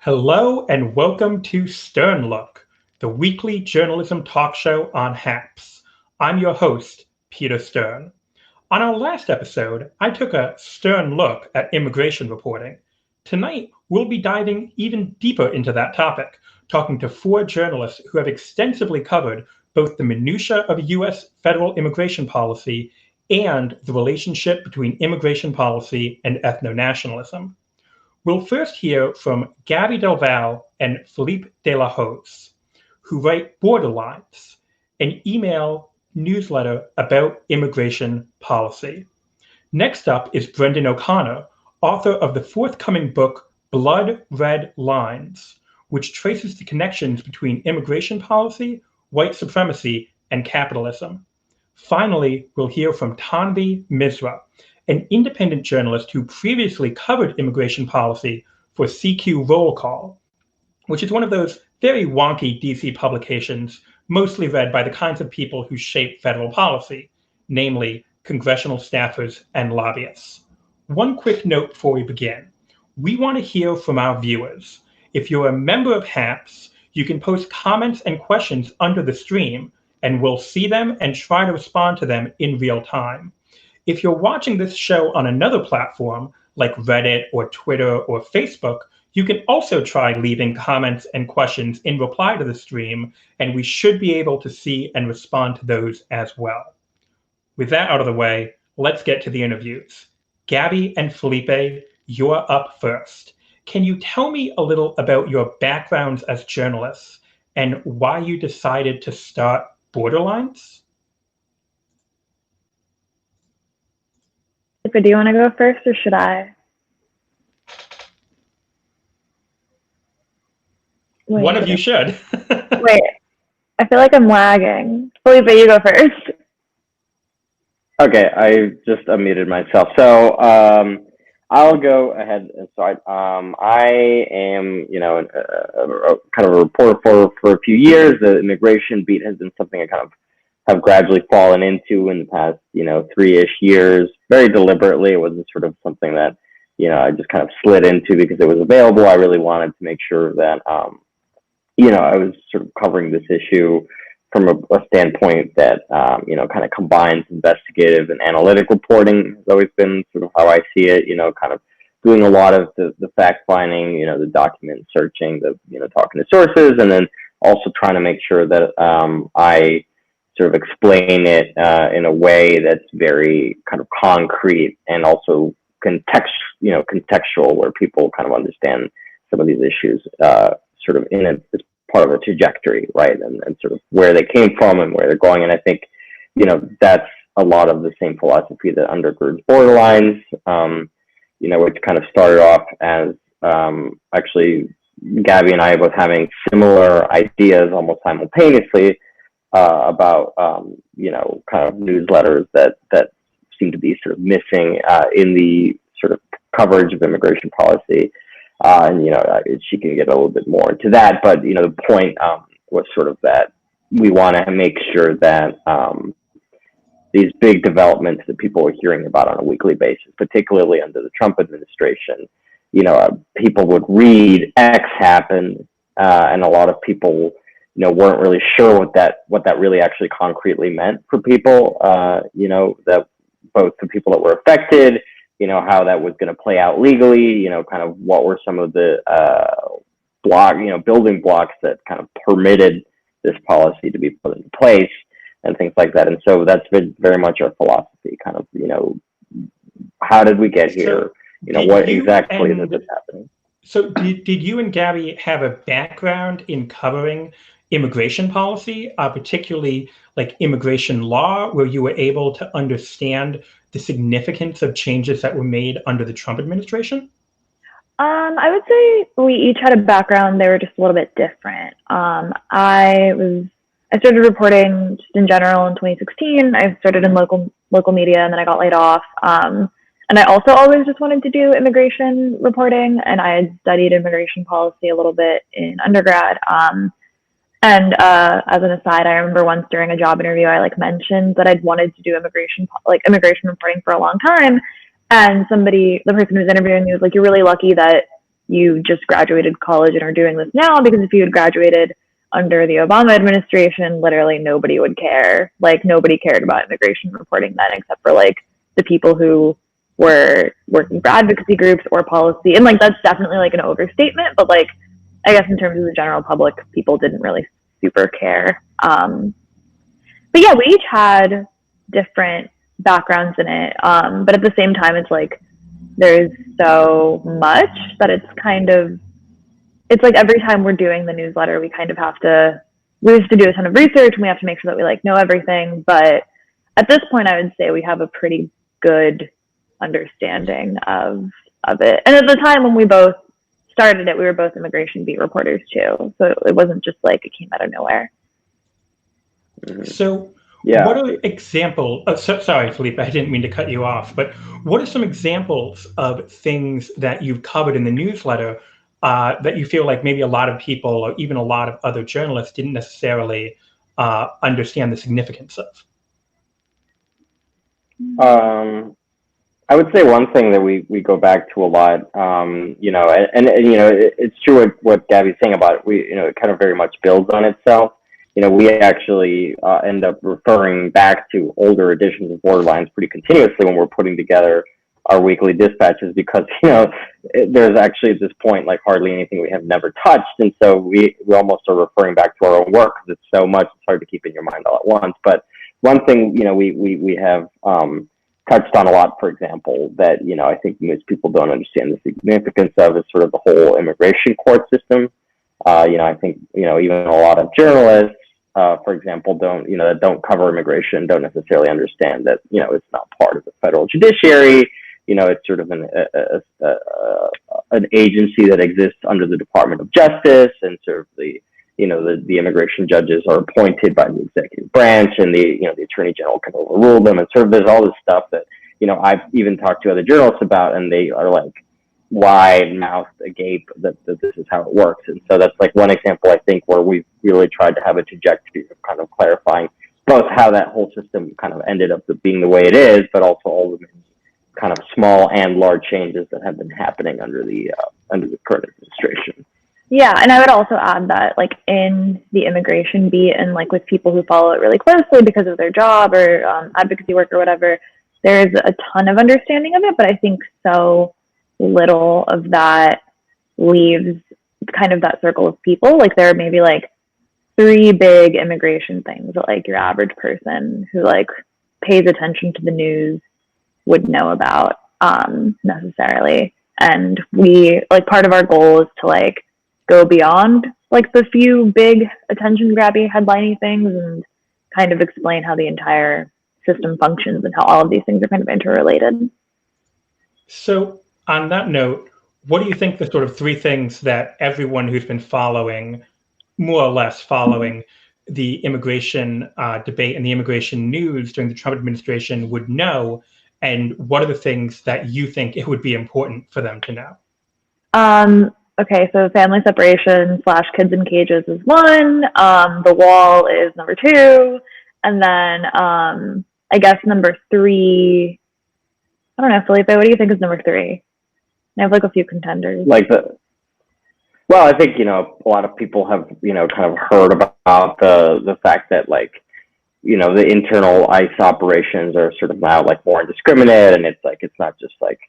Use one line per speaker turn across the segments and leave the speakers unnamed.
Hello and welcome to Stern Look, the weekly journalism talk show on HAPS. I'm your host, Peter Sterne. On our last episode, I took a stern look at immigration reporting. Tonight, we'll be diving even deeper into that topic, talking to four journalists who have extensively covered both the minutiae of U.S. federal immigration policy and the relationship between immigration policy and ethnonationalism. We'll first hear from Gabby Del Val and Philippe de la Hoz, who write Borderlines, an email newsletter about immigration policy. Next up is Brendan O'Connor, author of the forthcoming book Blood Red Lines, which traces the connections between immigration policy, white supremacy, and capitalism. Finally, we'll hear from Tanvi Misra, an independent journalist who previously covered immigration policy for CQ Roll Call, which is one of those very wonky DC publications mostly read by the kinds of people who shape federal policy, namely congressional staffers and lobbyists. One quick note before we begin. We want to hear from our viewers. If you're a member of HAPS, you can post comments and questions under the stream, and we'll see them and try to respond to them in real time. If you're watching this show on another platform, like Reddit or Twitter or Facebook, you can also try leaving comments and questions in reply to the stream, and we should be able to see and respond to those as well. With that out of the way, let's get to the interviews. Gabby and Felipe, you're up first. Can you tell me a little about your backgrounds as journalists and why you decided to start Borderlines?
Do you want to go first or should I?
One of you should.
Wait, I feel like I'm lagging. Felipe, you go first.
Okay, I just unmuted myself. So I'll go ahead and start. I am, kind of a reporter for a few years. The immigration beat has been something I kind of have gradually fallen into in the past, 3-ish years, very deliberately. It wasn't sort of something that, I just kind of slid into because it was available. I really wanted to make sure that, I was sort of covering this issue from a standpoint that, kind of combines investigative and analytic reporting. Has always been sort of how I see it, kind of doing a lot of the fact finding, the document searching, talking to sources, and then also trying to make sure that I sort of explain it in a way that's very kind of concrete and also contextual, where people kind of understand some of these issues sort of as part of a trajectory, right? And sort of where they came from and where they're going. And I think, that's a lot of the same philosophy that undergirds Borderlines, which kind of started off as actually Gabby and I both having similar ideas almost simultaneously about, kind of newsletters that seem to be sort of missing in the sort of coverage of immigration policy. And, she can get a little bit more into that. But, the point was sort of that we want to make sure that these big developments that people are hearing about on a weekly basis, particularly under the Trump administration, people would read X happened, and a lot of people weren't really sure what that really actually concretely meant for people, that both the people that were affected, how that was going to play out legally, kind of what were some of the building blocks that kind of permitted this policy to be put into place and things like that. And so that's been very much our philosophy, kind of, how did we get here? What exactly is happening?
So did you and Gabby have a background in covering immigration policy, particularly like immigration law, where you were able to understand the significance of changes that were made under the Trump administration?
I would say we each had a background. They were just a little bit different. I started reporting just in general in 2016. I started in local media, and then I got laid off. And I also always just wanted to do immigration reporting, and I had studied immigration policy a little bit in undergrad. And as an aside, I remember once during a job interview, I mentioned that I'd wanted to do immigration reporting for a long time. And the person who was interviewing me was like, "You're really lucky that you just graduated college and are doing this now, because if you had graduated under the Obama administration, literally nobody would care. Like, nobody cared about immigration reporting then, except for like the people who were working for advocacy groups or policy. And like, that's definitely like an overstatement, but like, I guess in terms of the general public, people didn't really super care. But yeah, we each had different backgrounds in it. But at the same time, it's like, there's so much that it's like every time we're doing the newsletter, we kind of have to do a ton of research, and we have to make sure that we like know everything. But at this point, I would say we have a pretty good understanding of it. And at the time when we both started it, we were both immigration beat reporters too. So it wasn't just like it came out of nowhere.
So
Yeah.
what are examples? Sorry, Felipe, I didn't mean to cut you off, but what are some examples of things that you've covered in the newsletter that you feel like maybe a lot of people or even a lot of other journalists didn't necessarily understand the significance of?
I would say one thing that we go back to a lot, you know, and you know, it's true what Gabby's saying about it. You know, it kind of very much builds on itself. You know, we actually end up referring back to older editions of Borderlines pretty continuously when we're putting together our weekly dispatches, because, you know, there's actually at this point like hardly anything we have never touched, and so we almost are referring back to our own work because it's so much, it's hard to keep in your mind all at once. But one thing, you know, we have touched on a lot, for example, that, you know, I think most people don't understand the significance of, is sort of the whole immigration court system. You know, I think, you know, even a lot of journalists, for example, that don't cover immigration, don't necessarily understand that, you know, it's not part of the federal judiciary. You know, it's sort of an agency that exists under the Department of Justice, and sort of the immigration judges are appointed by the executive branch, and the attorney general can overrule them, and sort of there's all this stuff that, you know, I've even talked to other journalists about, and they are like wide-mouthed agape that this is how it works. And so that's like one example, I think, where we've really tried to have a trajectory of kind of clarifying both how that whole system kind of ended up being the way it is, but also all the kind of small and large changes that have been happening under the current administration.
Yeah, and I would also add that, like, in the immigration beat, and like with people who follow it really closely because of their job or advocacy work or whatever, there's a ton of understanding of it, but I think so little of that leaves kind of that circle of people. Like, there are maybe like 3 big immigration things that like your average person who like pays attention to the news would know about necessarily. And we, like, part of our goal is to like go beyond like the few big attention grabby headliney things and kind of explain how the entire system functions and how all of these things are kind of interrelated.
So on that note, what do you think the sort of 3 things that everyone who's been following, more or less following the immigration debate and the immigration news during the Trump administration would know, and what are the things that you think it would be important for them to know?
Okay, so family separation / kids in cages is 1. The wall is number 2. And then I guess number 3, I don't know, Felipe, what do you think is number 3? I have like a few contenders.
Well, I think, you know, a lot of people have, you know, kind of heard about the fact that, like, you know, the internal ICE operations are sort of now like more indiscriminate, and it's like, it's not just like,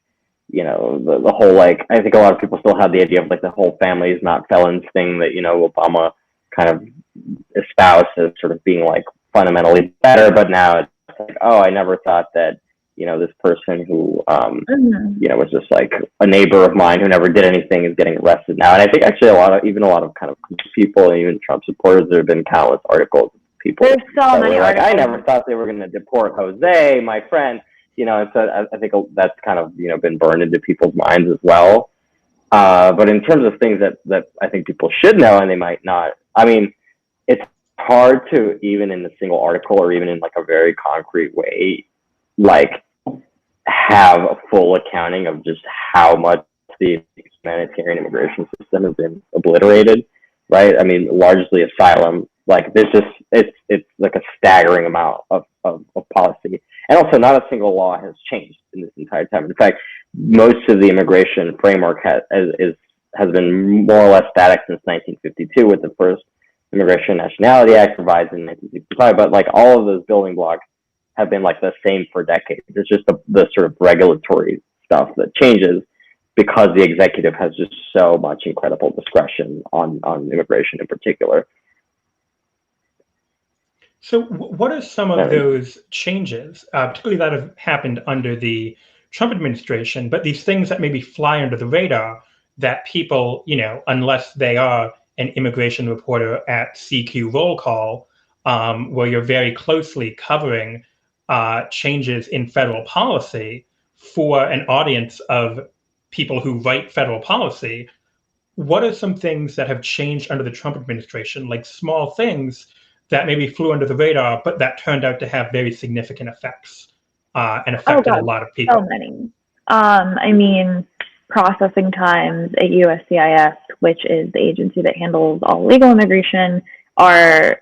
you know, the whole, like, I think a lot of people still have the idea of like the whole family is not felons thing that, you know, Obama kind of espoused as sort of being like fundamentally better, but now it's like, oh, I never thought that, you know, this person who, you know, was just like a neighbor of mine who never did anything is getting arrested now. And I think actually a lot of kind of people, and even Trump supporters, there have been countless articles of people.
There's so many
like,
articles.
I never thought they were going to deport Jose, my friend. You know, and so I think that's kind of, you know, been burned into people's minds as well. But in terms of things that I think people should know and they might not, I mean, it's hard to, even in a single article or even in like a very concrete way, like have a full accounting of just how much the humanitarian immigration system has been obliterated, right? I mean, largely asylum, like there's just, it's like a staggering amount of policy. And also not a single law has changed in this entire time. In fact, most of the immigration framework is has been more or less static since 1952 with the first Immigration and Nationality Act revised in 1965. But like all of those building blocks have been like the same for decades. It's just the sort of regulatory stuff that changes because the executive has just so much incredible discretion on immigration in particular.
So what are some of those changes, particularly that have happened under the Trump administration, but these things that maybe fly under the radar that people, unless they are an immigration reporter at CQ Roll Call, where you're very closely covering changes in federal policy for an audience of people who write federal policy, what are some things that have changed under the Trump administration, like small things that maybe flew under the radar, but that turned out to have very significant effects and affected a lot of people?
So many. I mean, processing times at USCIS, which is the agency that handles all legal immigration, are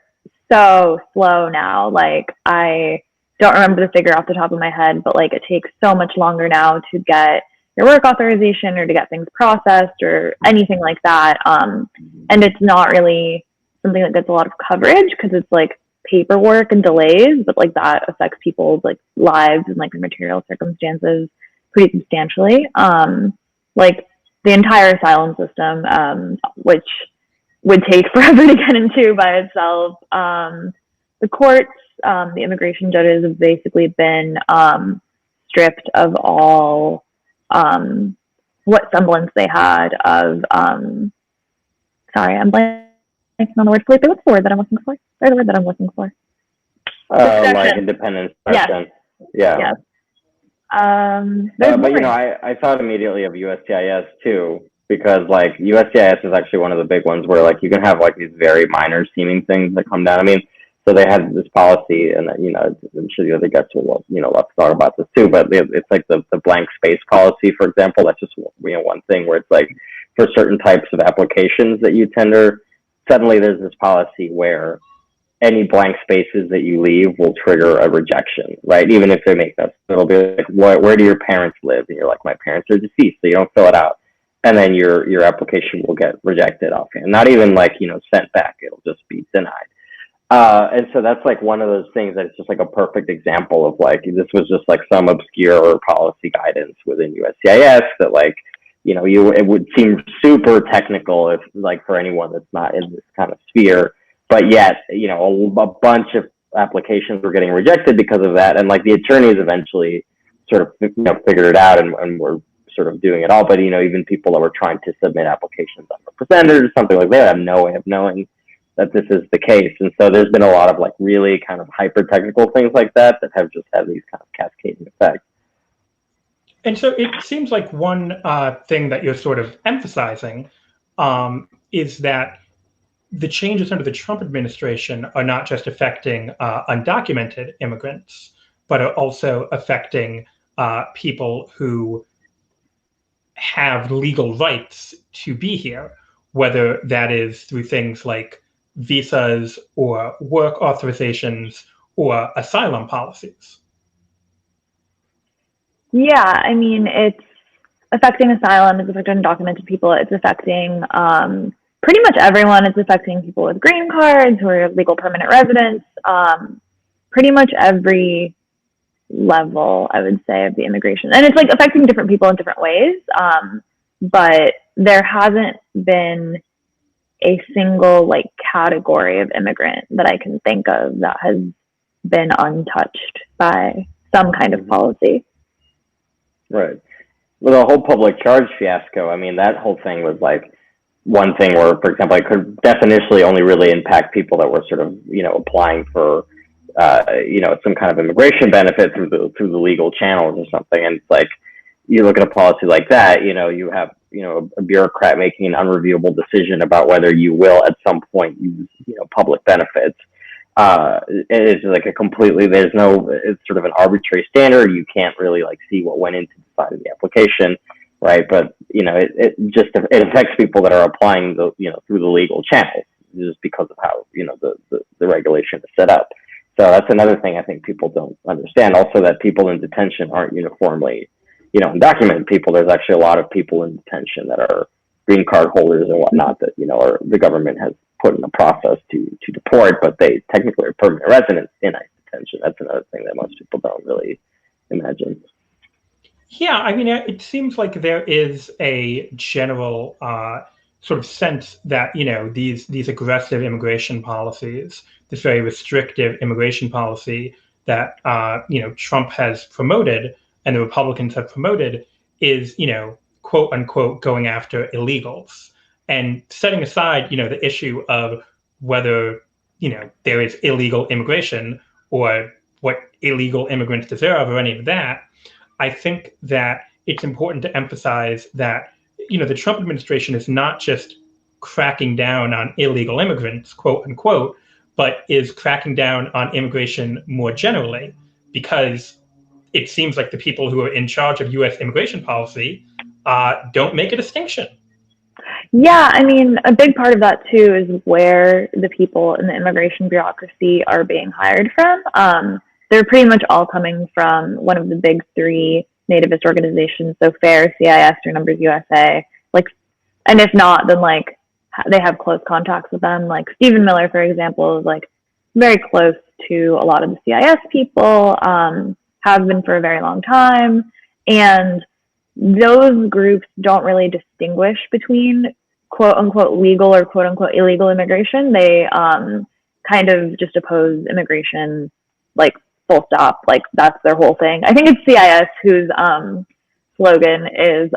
so slow now. Like, I don't remember the figure off the top of my head, but like it takes so much longer now to get your work authorization or to get things processed or anything like that. And it's not really something that gets a lot of coverage because it's like paperwork and delays, but like that affects people's like lives and like material circumstances pretty substantially. Like the entire asylum system, which would take forever to get into by itself. The courts, the immigration judges have basically been stripped of all what semblance they had of sorry, I'm blanking on the word, Felipe. What's the word that I'm looking for? There's the word that I'm looking for.
Like independence.
Yes.
Yeah.
Yes.
But I thought immediately of USCIS too, because like USCIS is actually one of the big ones where like you can have like these very minor seeming things that come down. I mean, so they had this policy, and I'm sure the other guests will let's talk about this too. But it's like the blank space policy, for example. That's just one thing where it's like for certain types of applications that you tender, suddenly there's this policy where any blank spaces that you leave will trigger a rejection, right? Even if they make that, it'll be like, where do your parents live? And you're like, my parents are deceased, so you don't fill it out, and then your application will get rejected offhand. Not even like sent back; it'll just be denied. And so that's like one of those things that's just like a perfect example of like this was just like some obscure policy guidance within USCIS that like it would seem super technical if like for anyone that's not in this kind of sphere. But yet, a bunch of applications were getting rejected because of that. And like the attorneys eventually sort of, figured it out and were sort of doing it all. But, even people that were trying to submit applications unrepresented or something like that have no way of knowing that this is the case. And so there's been a lot of like really kind of hyper technical things like that have just had these kind of cascading effects.
And so it seems like one thing that you're sort of emphasizing is that the changes under the Trump administration are not just affecting undocumented immigrants, but are also affecting people who have legal rights to be here, whether that is through things like visas or work authorizations or asylum policies.
Yeah, I mean, it's affecting asylum, it's affecting undocumented people, it's affecting pretty much everyone. It's affecting people with green cards who are legal permanent residents, pretty much every level, I would say, of the immigration. And it's like affecting different people in different ways. But there hasn't been a single like category of immigrant that I can think of that has been untouched by some kind of policy.
Right. Well, the whole public charge fiasco, I mean, that whole thing was like one thing where, for example, it could definitionally only really impact people that were sort of, applying for, some kind of immigration benefit through the legal channels or something. And it's like, you look at a policy like that, you have, a bureaucrat making an unreviewable decision about whether you will at some point use, public benefits. It's like it's sort of an arbitrary standard. You can't really like see what went into the side of the application, right? But it affects people that are applying through the legal channels just because of how the regulation is set up. So that's another thing I think people don't understand. Also, that people in detention aren't uniformly undocumented people. There's actually a lot of people in detention that are green card holders and whatnot that, the government has put in a process to deport, but they technically are permanent residents in ICE detention. That's another thing that most people don't really imagine.
Yeah, I mean, it seems like there is a general sort of sense that, these aggressive immigration policies, this very restrictive immigration policy that, Trump has promoted and the Republicans have promoted is, quote unquote, going after illegals. And setting aside, the issue of whether, there is illegal immigration or what illegal immigrants deserve or any of that, I think that it's important to emphasize that, the Trump administration is not just cracking down on illegal immigrants, quote unquote, but is cracking down on immigration more generally, because it seems like the people who are in charge of U.S. immigration policy don't make a distinction.
Yeah, I mean, a big part of that too is where the people in the immigration bureaucracy are being hired from. They're pretty much all coming from one of the big three nativist organizations, so FAIR, CIS, or Numbers USA. And if not, then they have close contacts with them. Like Stephen Miller, for example, is very close to a lot of the CIS people, have been for a very long time, and those groups don't really distinguish between quote unquote legal or quote unquote illegal immigration. They kind of just oppose immigration, full stop. That's their whole thing. I think it's CIS whose slogan is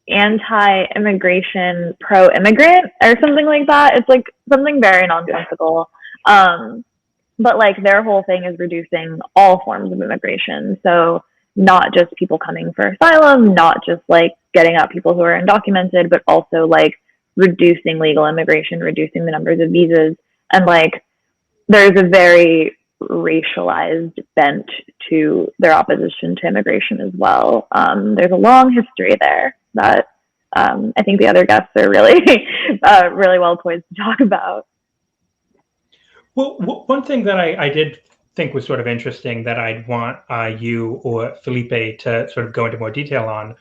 anti-immigration, pro-immigrant, or something like that. It's something very nonsensical. But their whole thing is reducing all forms of immigration. So not just people coming for asylum, not just getting out people who are undocumented, but also reducing legal immigration, reducing the numbers of visas. And there's a very racialized bent to their opposition to immigration as well. There's a long history there that I think the other guests are really, really well poised to talk about.
Well, one thing that I did think was sort of interesting that I'd want you or Felipe to sort of go into more detail on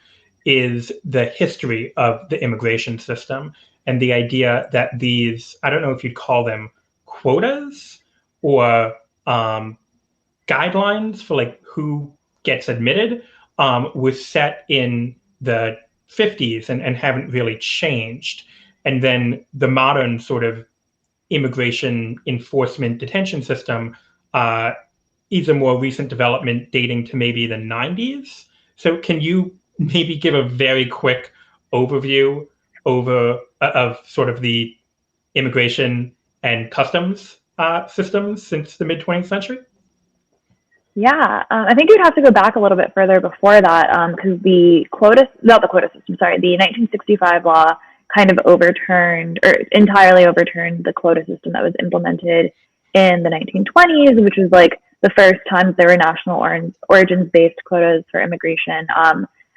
is the history of the immigration system and the idea that these, I don't know if you'd call them quotas or guidelines for who gets admitted, was set in the 50s and haven't really changed. And then the modern sort of immigration enforcement detention system is a more recent development dating to maybe the 90s. So can you maybe give a very quick overview of sort of the immigration and customs systems since the mid-20th century?
Yeah, I think you'd have to go back a little bit further before that, because the 1965 law kind of overturned or entirely overturned the quota system that was implemented in the 1920s, which was the first time there were national origins-based quotas for immigration.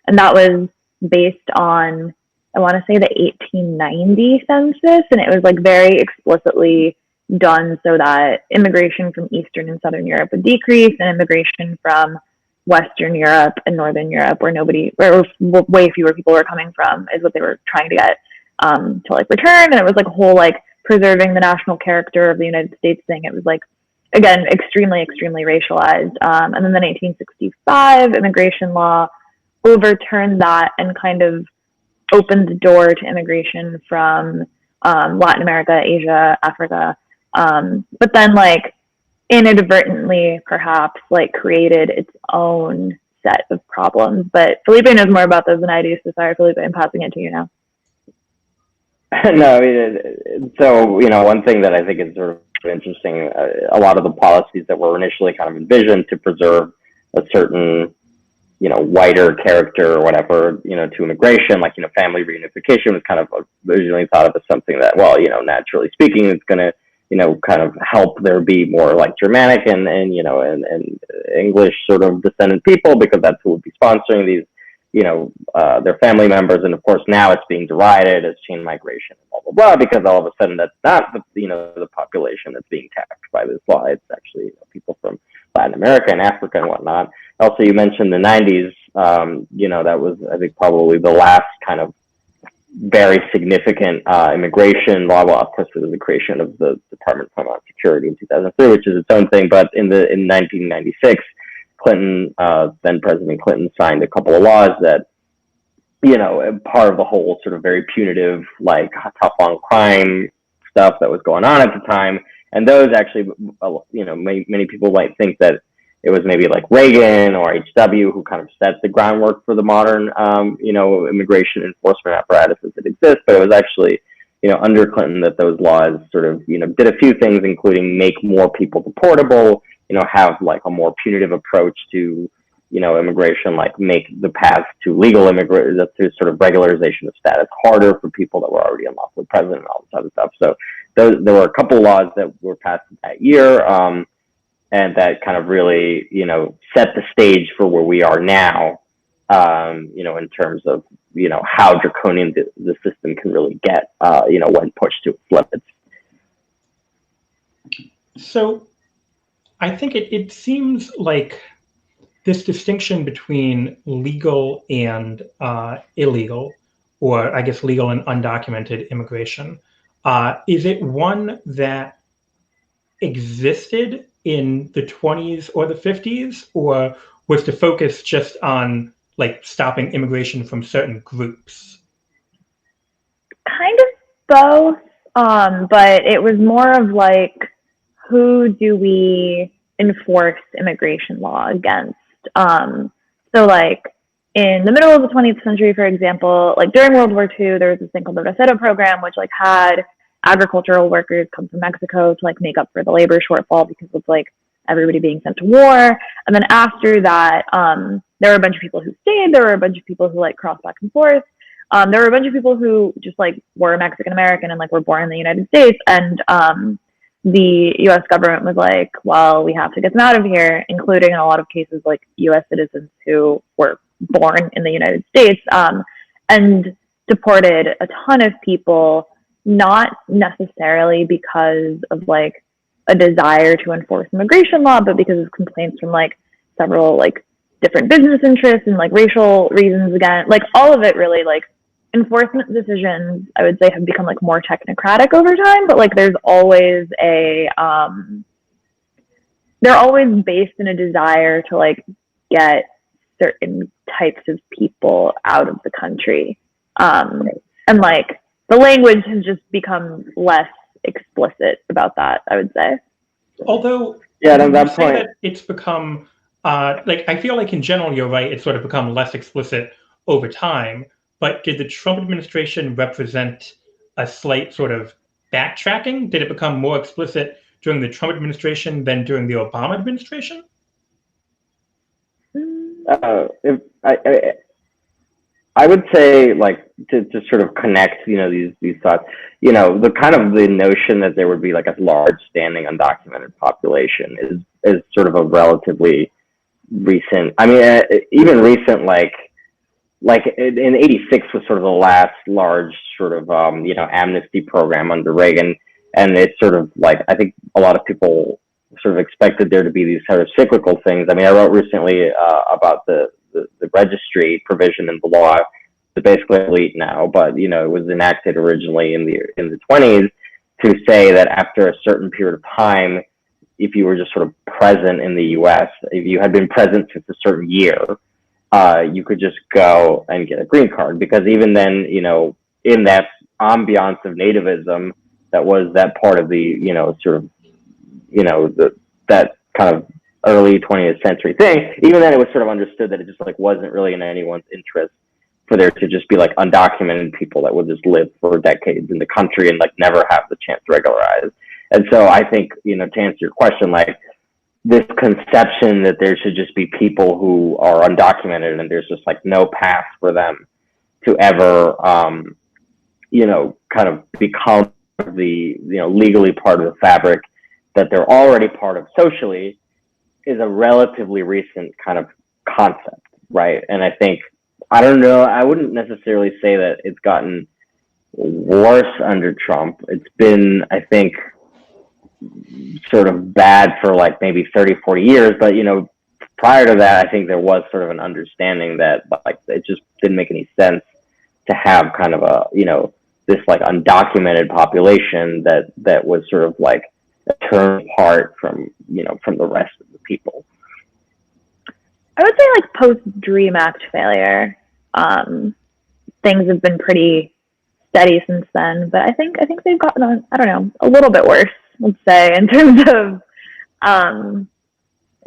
And that was based on, I want to say, the 1890 census, and it was very explicitly done so that immigration from Eastern and Southern Europe would decrease, and immigration from Western Europe and Northern Europe, where way fewer people were coming from, is what they were trying to get to return. And it was a whole preserving the national character of the United States thing. It was again, extremely, extremely racialized. And then the 1965 immigration law overturned that and kind of opened the door to immigration from Latin America, Asia, Africa. But then inadvertently perhaps created its own set of problems. But Felipe knows more about those than I do, so sorry, Felipe, I'm passing it to you now.
No, I mean, so, one thing that I think is sort of interesting, a lot of the policies that were initially kind of envisioned to preserve a certain, whiter character or whatever, to immigration, family reunification was kind of originally thought of as something that, well, naturally speaking, it's going to, kind of help there be more Germanic and English sort of descendant people, because that's who would be sponsoring these, their family members. And of course, now it's being derided as chain migration and blah, blah, blah, because all of a sudden that's not the population that's being taxed by this law. It's actually people from Latin America and Africa and whatnot. Also, you mentioned the 90s, that was, I think, probably the last kind of very significant immigration law. Well, of course, it was the creation of the Department of Homeland Security in 2003, which is its own thing. But in 1996, Clinton, then President Clinton, signed a couple of laws that, part of the whole sort of very punitive, like tough on crime stuff that was going on at the time. And those actually, many people might think that it was maybe like Reagan or HW who kind of set the groundwork for the modern, immigration enforcement apparatuses that exist. But it was actually, under Clinton that those laws sort of, did a few things, including make more people deportable, have like a more punitive approach to, immigration, like make the path to legal immigration, to sort of regularization of status harder for people that were already unlawfully present and all this other stuff. So there were a couple of laws that were passed that year. And that kind of really, set the stage for where we are now, in terms of, how draconian the system can really get, when pushed to its limits.
So I think it seems like this distinction between legal and illegal, or I guess legal and undocumented immigration, is it one that existed in the 20s or the 50s, or was the focus just on like stopping immigration from certain groups?
Kind of both, but it was more of like, who do we enforce immigration law against? So like in the middle of the 20th century, for example, like during World War II, there was this thing called the Rosetta program, which like had agricultural workers come from Mexico to like make up for the labor shortfall because of like everybody being sent to war. And then after that, there were a bunch of people who stayed. There were a bunch of people who like crossed back and forth. There were a bunch of people who just like were Mexican American and like were born in the United States. And the U.S. government was like, well, we have to get them out of here, including in a lot of cases like U.S. citizens who were born in the United States, and deported a ton of people, not necessarily because of like a desire to enforce immigration law, but because of complaints from like several like different business interests and like racial reasons. Again, like all of it really, like enforcement decisions, I would say, have become like more technocratic over time, but like there's always a they're always based in a desire to like get certain types of people out of the country, and like the language has just become less explicit about that, I would say.
Although,
yeah, at that point,
that it's become like, I feel like in general you're right, it's sort of become less explicit over time. But did the Trump administration represent a slight sort of backtracking? Did it become more explicit during the Trump administration than during the Obama administration?
I would say, like, to sort of connect, these thoughts, the kind of the notion that there would be like a large standing undocumented population is sort of a relatively recent. I mean, even recent, like in '86 was sort of the last large sort of amnesty program under Reagan, and it's sort of like, I think a lot of people sort of expected there to be these sort of cyclical things. I mean, I wrote recently about the registry provision in the law. It's basically elite now, but it was enacted originally in the 20s to say that after a certain period of time, if you were just sort of present in the U.S., if you had been present since a certain year, you could just go and get a green card. Because even then, in that ambiance of nativism, that was that part of the, sort of, that kind of early 20th century thing, even then it was sort of understood that it just like wasn't really in anyone's interest for there to just be like undocumented people that would just live for decades in the country and like never have the chance to regularize. And so I think, to answer your question, like this conception that there should just be people who are undocumented and there's just like no path for them to ever, kind of become the, legally part of the fabric that they're already part of socially, is a relatively recent kind of concept, right? And I think, I don't know, I wouldn't necessarily say that it's gotten worse under Trump. It's been, I think, sort of bad for like maybe 30, 40 years. But, prior to that, I think there was sort of an understanding that like it just didn't make any sense to have kind of a, this like undocumented population that was sort of like turned apart from, from the rest of the people.
I would say like post Dream Act failure, things have been pretty steady since then. But I think they've gotten I don't know, a little bit worse, let's say, in terms of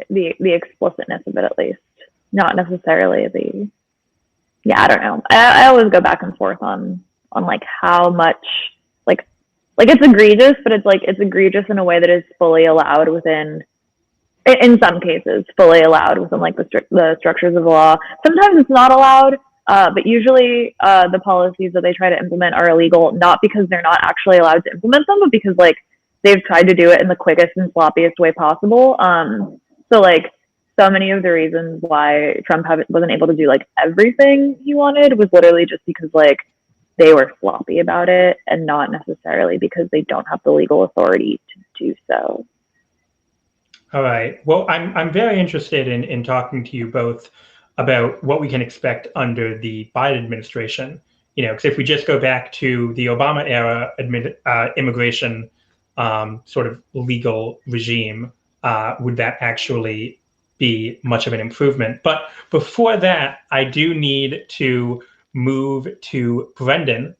the explicitness of it, at least. Not necessarily the, yeah, I don't know. I always go back and forth on like how much like it's egregious, but it's egregious in a way that is fully allowed within, in some cases, fully allowed within like the structures of the law. Sometimes it's not allowed, but usually the policies that they try to implement are illegal, not because they're not actually allowed to implement them, but because like they've tried to do it in the quickest and sloppiest way possible. So like so many of the reasons why Trump wasn't able to do like everything he wanted was literally just because like they were sloppy about it, and not necessarily because they don't have the legal authority to do so.
All right. Well, I'm very interested in talking to you both about what we can expect under the Biden administration. Because if we just go back to the Obama era immigration sort of legal regime, would that actually be much of an improvement? But before that, I do need to move to Brendan.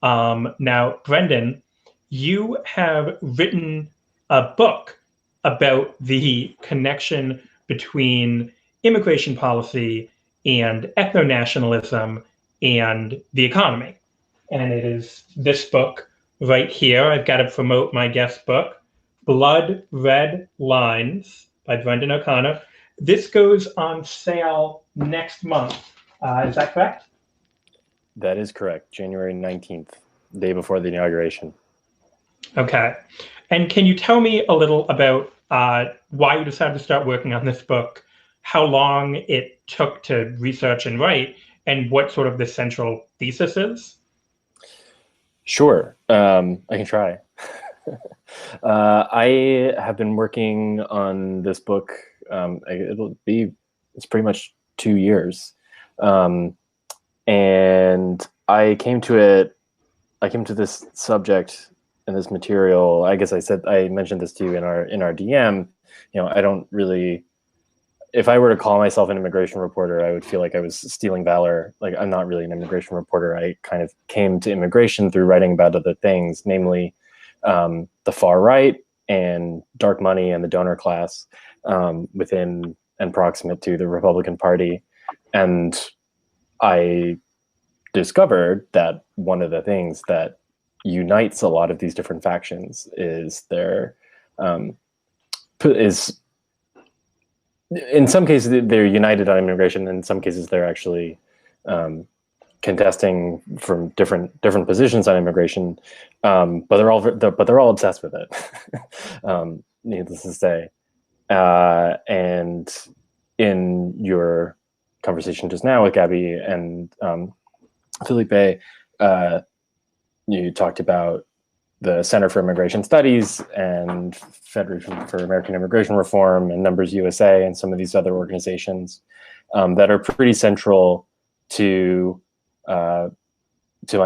Now, Brendan, you have written a book about the connection between immigration policy and ethnonationalism and the economy. And it is this book right here. I've got to promote my guest book, Blood Red Lines by Brendan O'Connor. This goes on sale next month. Is that correct?
That is correct. January 19th, day before the inauguration.
Okay. And can you tell me a little about why you decided to start working on this book, how long it took to research and write, and what sort of the central thesis is?
Sure. I can try. I have been working on this book. It's pretty much 2 years. And I came to this subject and this material. I guess I mentioned this to you in our DM. I don't really, if I were to call myself an immigration reporter, I would feel like I was stealing valor. Like, I'm not really an immigration reporter. I kind of came to immigration through writing about other things, namely the far right and dark money and the donor class within and proximate to the Republican Party. And I discovered that one of the things that unites a lot of these different factions is in some cases they're united on immigration, and in some cases they're actually contesting from different positions on immigration, but they're all obsessed with it. Needless to say, and in your conversation just now with Gabby and Felipe, you talked about the Center for Immigration Studies and Federation for American Immigration Reform and Numbers USA and some of these other organizations that are pretty central to my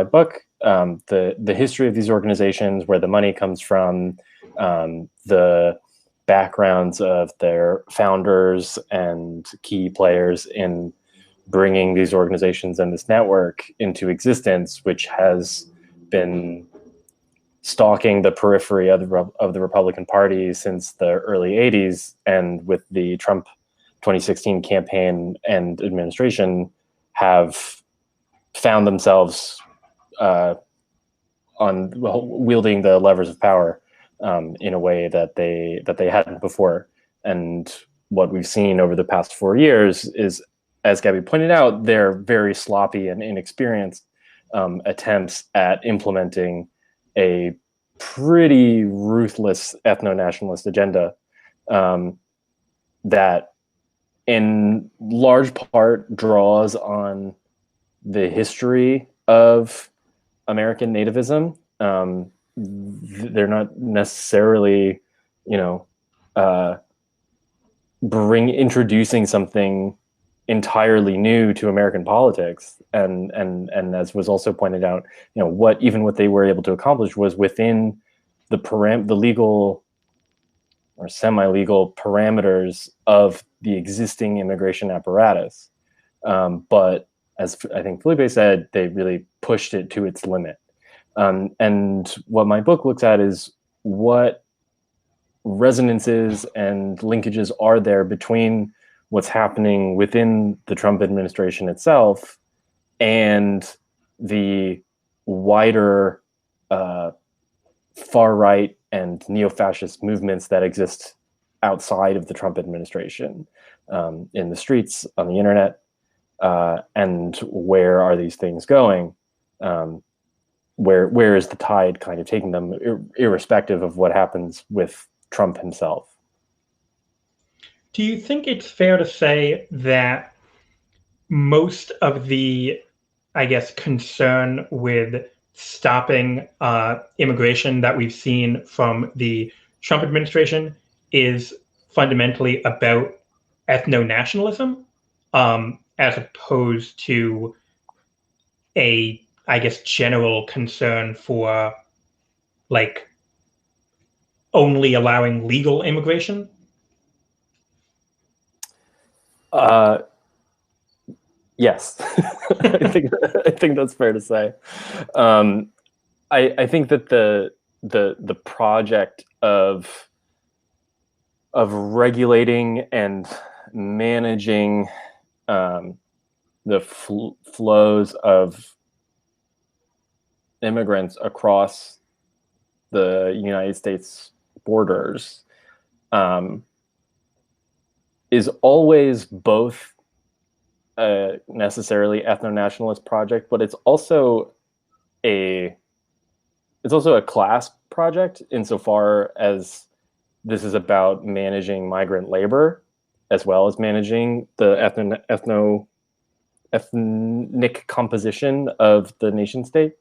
book. The history of these organizations, where the money comes from, the backgrounds of their founders and key players in bringing these organizations and this network into existence, which has been stalking the periphery of the Republican Party since the early 80s, and with the Trump 2016 campaign and administration have found themselves wielding the levers of power in a way that they hadn't before. And what we've seen over the past 4 years is, as Gabby pointed out, they're very sloppy and inexperienced attempts at implementing a pretty ruthless ethno-nationalist agenda that in large part draws on the history of American nativism. They're not necessarily, introducing something entirely new to American politics, and as was also pointed out, what they were able to accomplish was within the legal or semi-legal parameters of the existing immigration apparatus. But as I think Felipe said, they really pushed it to its limit. And what my book looks at is what resonances and linkages are there between what's happening within the Trump administration itself and the wider far-right and neo-fascist movements that exist outside of the Trump administration, in the streets, on the internet, and where are these things going? Where is the tide kind of taking them, irrespective of what happens with Trump himself?
Do you think it's fair to say that most of the, I guess, concern with stopping immigration that we've seen from the Trump administration is fundamentally about ethnonationalism, as opposed to a, I guess, general concern for like only allowing legal immigration?
Yes, I think that's fair to say. I think that the project of regulating and managing the flows of immigrants across the United States borders is always both a necessarily ethno-nationalist project, but it's also a class project, insofar as this is about managing migrant labor as well as managing the ethnic composition of the nation state.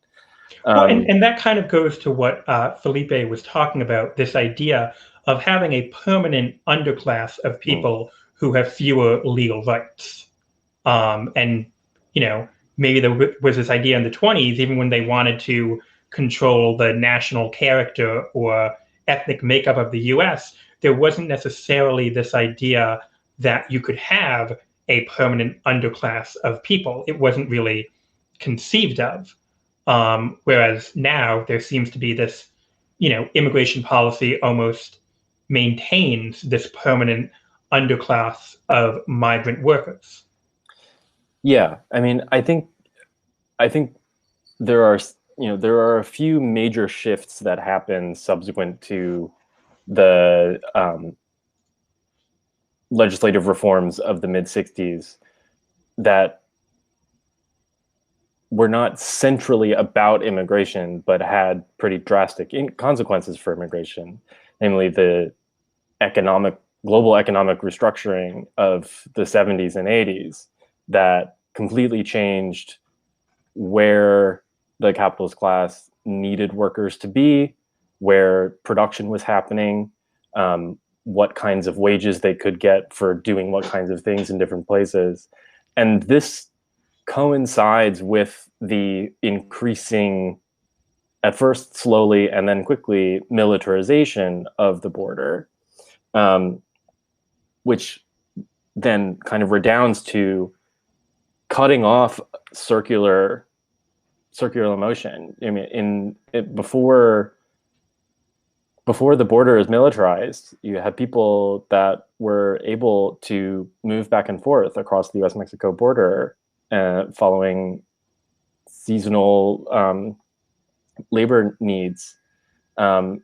Well, and that kind of goes to what Felipe was talking about, this idea of having a permanent underclass of people who have fewer legal rights. And, maybe there was this idea in the 1920s, even when they wanted to control the national character or ethnic makeup of the US, there wasn't necessarily this idea that you could have a permanent underclass of people. It wasn't really conceived of. Whereas now there seems to be this, immigration policy almost maintains this permanent underclass of migrant workers.
Yeah, I mean, I think there are a few major shifts that happen subsequent to the legislative reforms of the mid-60s that were not centrally about immigration, but had pretty drastic consequences for immigration, namely the global economic restructuring of the 70s and 80s that completely changed where the capitalist class needed workers to be, where production was happening, what kinds of wages they could get for doing what kinds of things in different places. And this coincides with the increasing, at first slowly and then quickly, militarization of the border, which then kind of redounds to cutting off circular motion. I mean, before the border is militarized, you had people that were able to move back and forth across the U.S.-Mexico border, following seasonal labor needs. And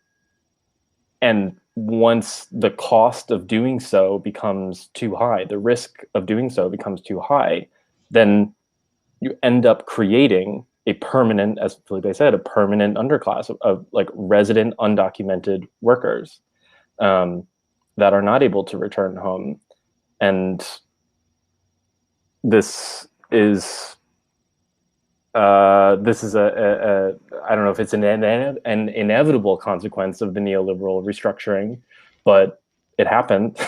once the cost of doing so becomes too high, the risk of doing so becomes too high, then you end up creating a permanent, as Felipe said, a permanent underclass of like resident undocumented workers that are not able to return home. And this is I don't know if it's an inevitable consequence of the neoliberal restructuring, but it happened,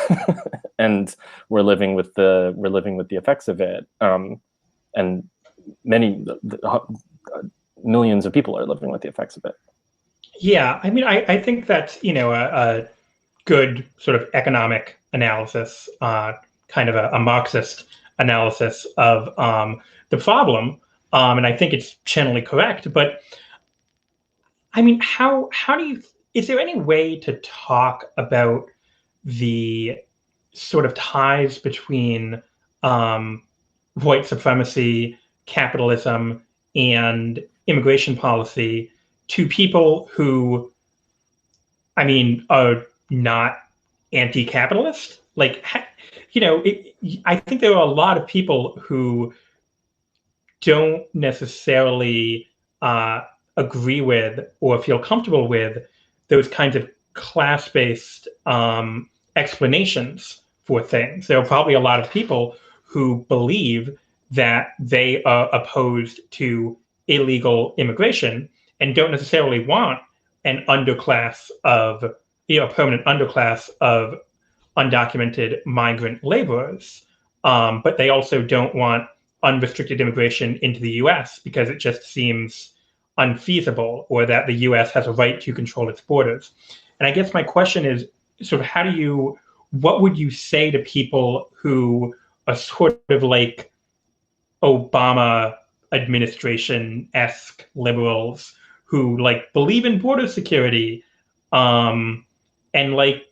and we're living with the effects of it. And many millions of people are living with the effects of it.
Yeah, I mean, I think that's, a good sort of economic analysis, kind of a Marxist analysis of the problem, and I think it's generally correct. But I mean, how do you? Is there any way to talk about the sort of ties between white supremacy, capitalism, and immigration policy to people who, I mean, are not anti-capitalist? Like, I think there are a lot of people who don't necessarily agree with or feel comfortable with those kinds of class-based explanations for things. There are probably a lot of people who believe that they are opposed to illegal immigration and don't necessarily want an underclass of, a permanent underclass of undocumented migrant laborers. But they also don't want unrestricted immigration into the US because it just seems unfeasible, or that the US has a right to control its borders. And I guess my question is sort of what would you say to people who are sort of like Obama administration-esque liberals who like believe in border security, and like,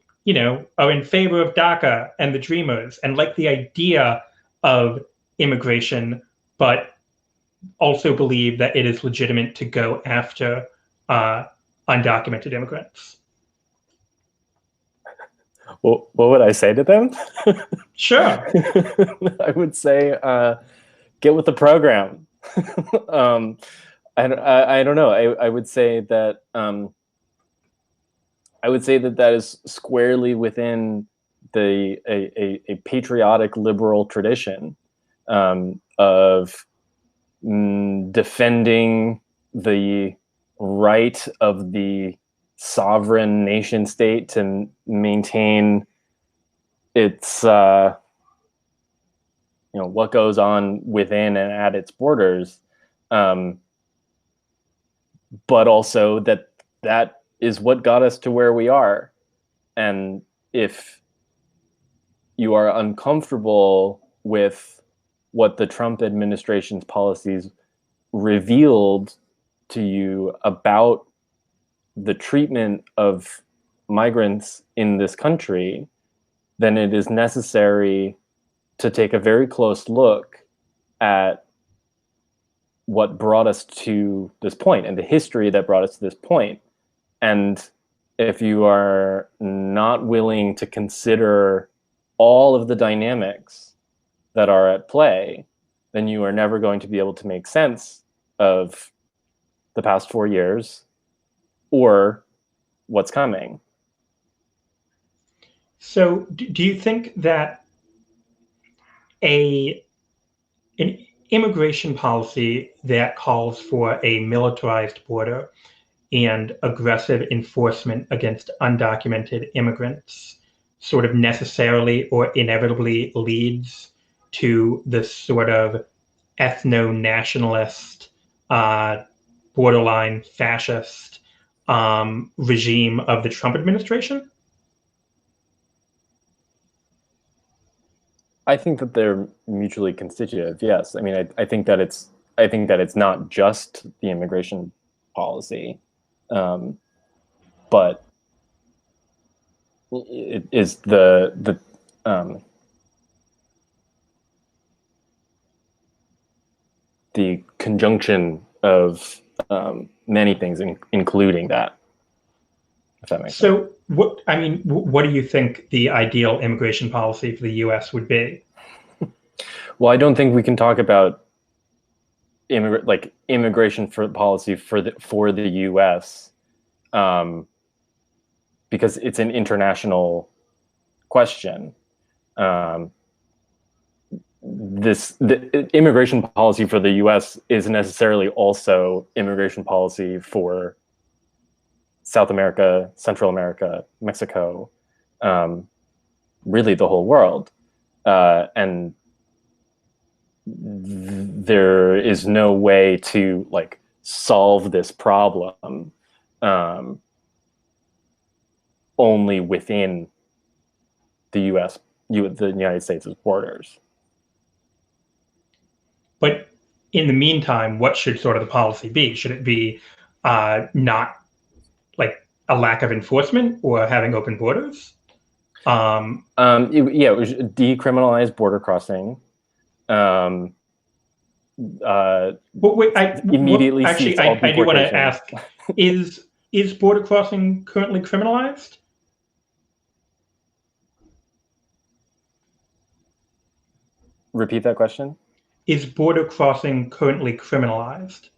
are in favor of DACA and the Dreamers and like the idea of immigration, but also believe that it is legitimate to go after undocumented immigrants?
Well, what would I say to them?
Sure.
I would say, get with the program. I don't know. I would say that that is squarely within a patriotic liberal tradition of defending the right of the sovereign nation state to maintain its what goes on within and at its borders, but also that is what got us to where we are. And if you are uncomfortable with what the Trump administration's policies revealed to you about the treatment of migrants in this country, then it is necessary to take a very close look at what brought us to this point and the history that brought us to this point. And if you are not willing to consider all of the dynamics that are at play, then you are never going to be able to make sense of the past 4 years or what's coming.
So do you think that an immigration policy that calls for a militarized border and aggressive enforcement against undocumented immigrants sort of necessarily or inevitably leads to this sort of ethno-nationalist, borderline fascist regime of the Trump administration?
I think that they're mutually constitutive. Yes, I mean, I think that it's not just the immigration policy, but it is the conjunction of many things, including that. If that makes sense.
So, what do you think the ideal immigration policy for the U.S. would be?
Well, I don't think we can talk about immigration policy for the U.S. Because it's an international question. The immigration policy for the U.S. is necessarily also immigration policy for South America, Central America, Mexico, really the whole world. And there is no way to like solve this problem only within the the United States' borders.
But in the meantime, what should sort of the policy be? Should it be not like a lack of enforcement or having open borders?
Yeah, it was decriminalize border crossing.
But wait,
Immediately
actually,
cease all
I do want to
deportation.
ask: is border crossing currently criminalized?
Repeat that question.
Is border crossing currently criminalized?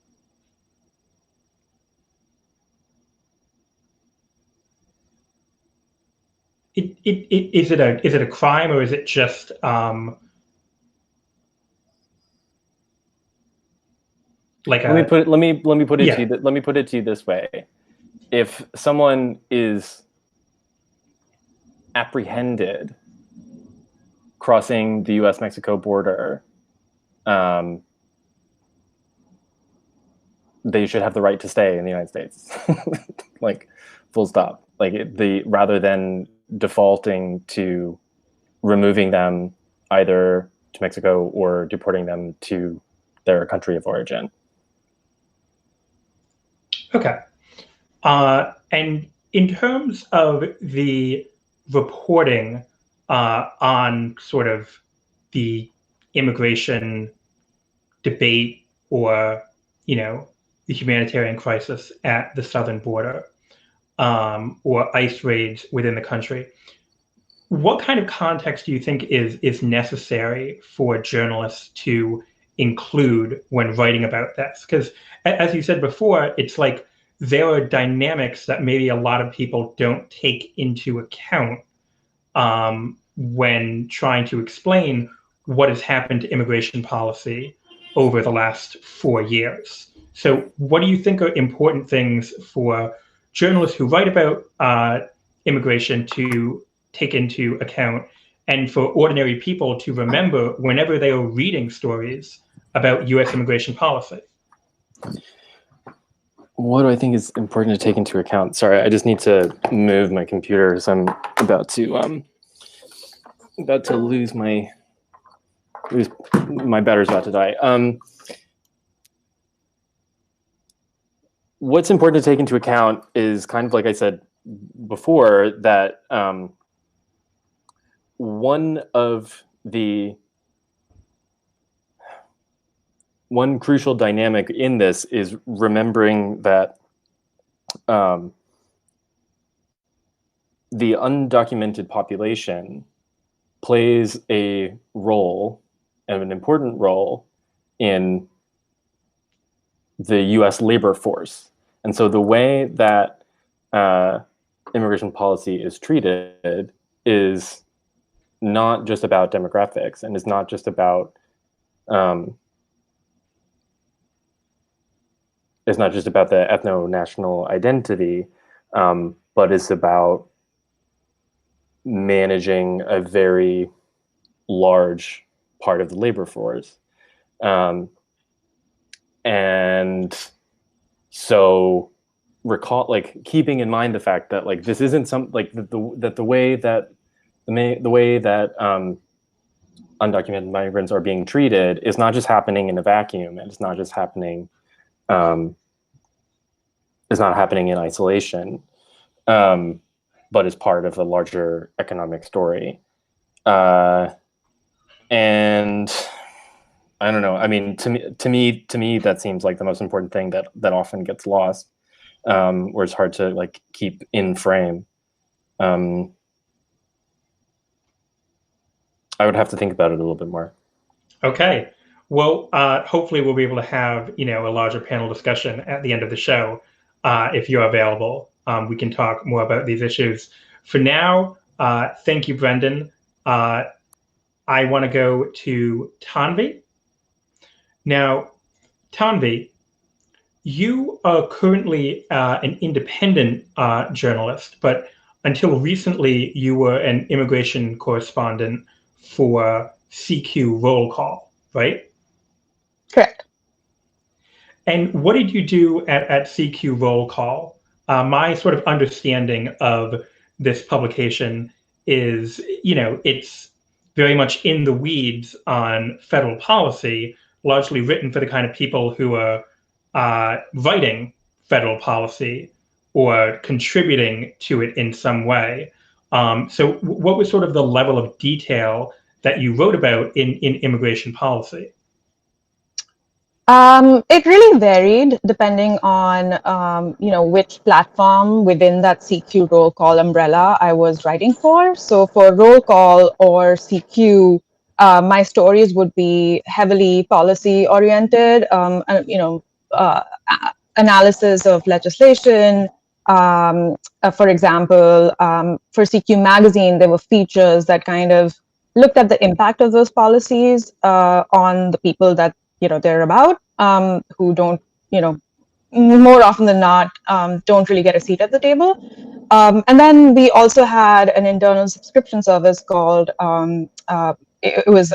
Is it a crime, or is it just like
let me put it
yeah.
to you. Let me put it to you this way: if someone is apprehended crossing the U.S.-Mexico border, they should have the right to stay in the United States. Like, full stop. Like, rather than defaulting to removing them either to Mexico or deporting them to their country of origin.
Okay. And in terms of the reporting on sort of the immigration debate or, the humanitarian crisis at the southern border or ICE raids within the country, what kind of context do you think is necessary for journalists to include when writing about this? Because as you said before, it's like there are dynamics that maybe a lot of people don't take into account when trying to explain what has happened to immigration policy over the last 4 years. So what do you think are important things for journalists who write about immigration to take into account, and for ordinary people to remember whenever they are reading stories about U.S. immigration policy?
What do I think is important to take into account? Sorry, I just need to move my computer as I'm about to lose my battery's about to die. What's important to take into account is kind of like I said before, that one crucial dynamic in this is remembering that the undocumented population plays a role, and an important role, in the U.S. labor force. And so the way that immigration policy is treated is not just about demographics, and is not just about the ethno-national identity, but it's about managing a very large part of the labor force. And so keeping in mind the fact that like this isn't the way that undocumented migrants are being treated is not just happening in a vacuum, and it's not just happening is not happening in isolation, but is part of a larger economic story. And I don't know. I mean, to me, that seems like the most important thing that often gets lost, or it's hard to like keep in frame. I would have to think about it a little bit more.
Okay. Well, hopefully we'll be able to have, a larger panel discussion at the end of the show. If you're available, we can talk more about these issues. For now, thank you, Brendan. I want to go to Tanvi. Now, Tanvi, you are currently an independent journalist, but until recently, you were an immigration correspondent for CQ Roll Call, right?
Correct.
And what did you do at CQ Roll Call? My sort of understanding of this publication is, it's very much in the weeds on federal policy, largely written for the kind of people who are writing federal policy or contributing to it in some way. So what was sort of the level of detail that you wrote about in immigration policy?
It really varied depending on which platform within that CQ roll call umbrella I was writing for. So for roll call or CQ, my stories would be heavily policy oriented. Analysis of legislation. For example, for CQ magazine, there were features that kind of looked at the impact of those policies on the people that they're about, who don't, more often than not, don't really get a seat at the table. And then we also had an internal subscription service called, it was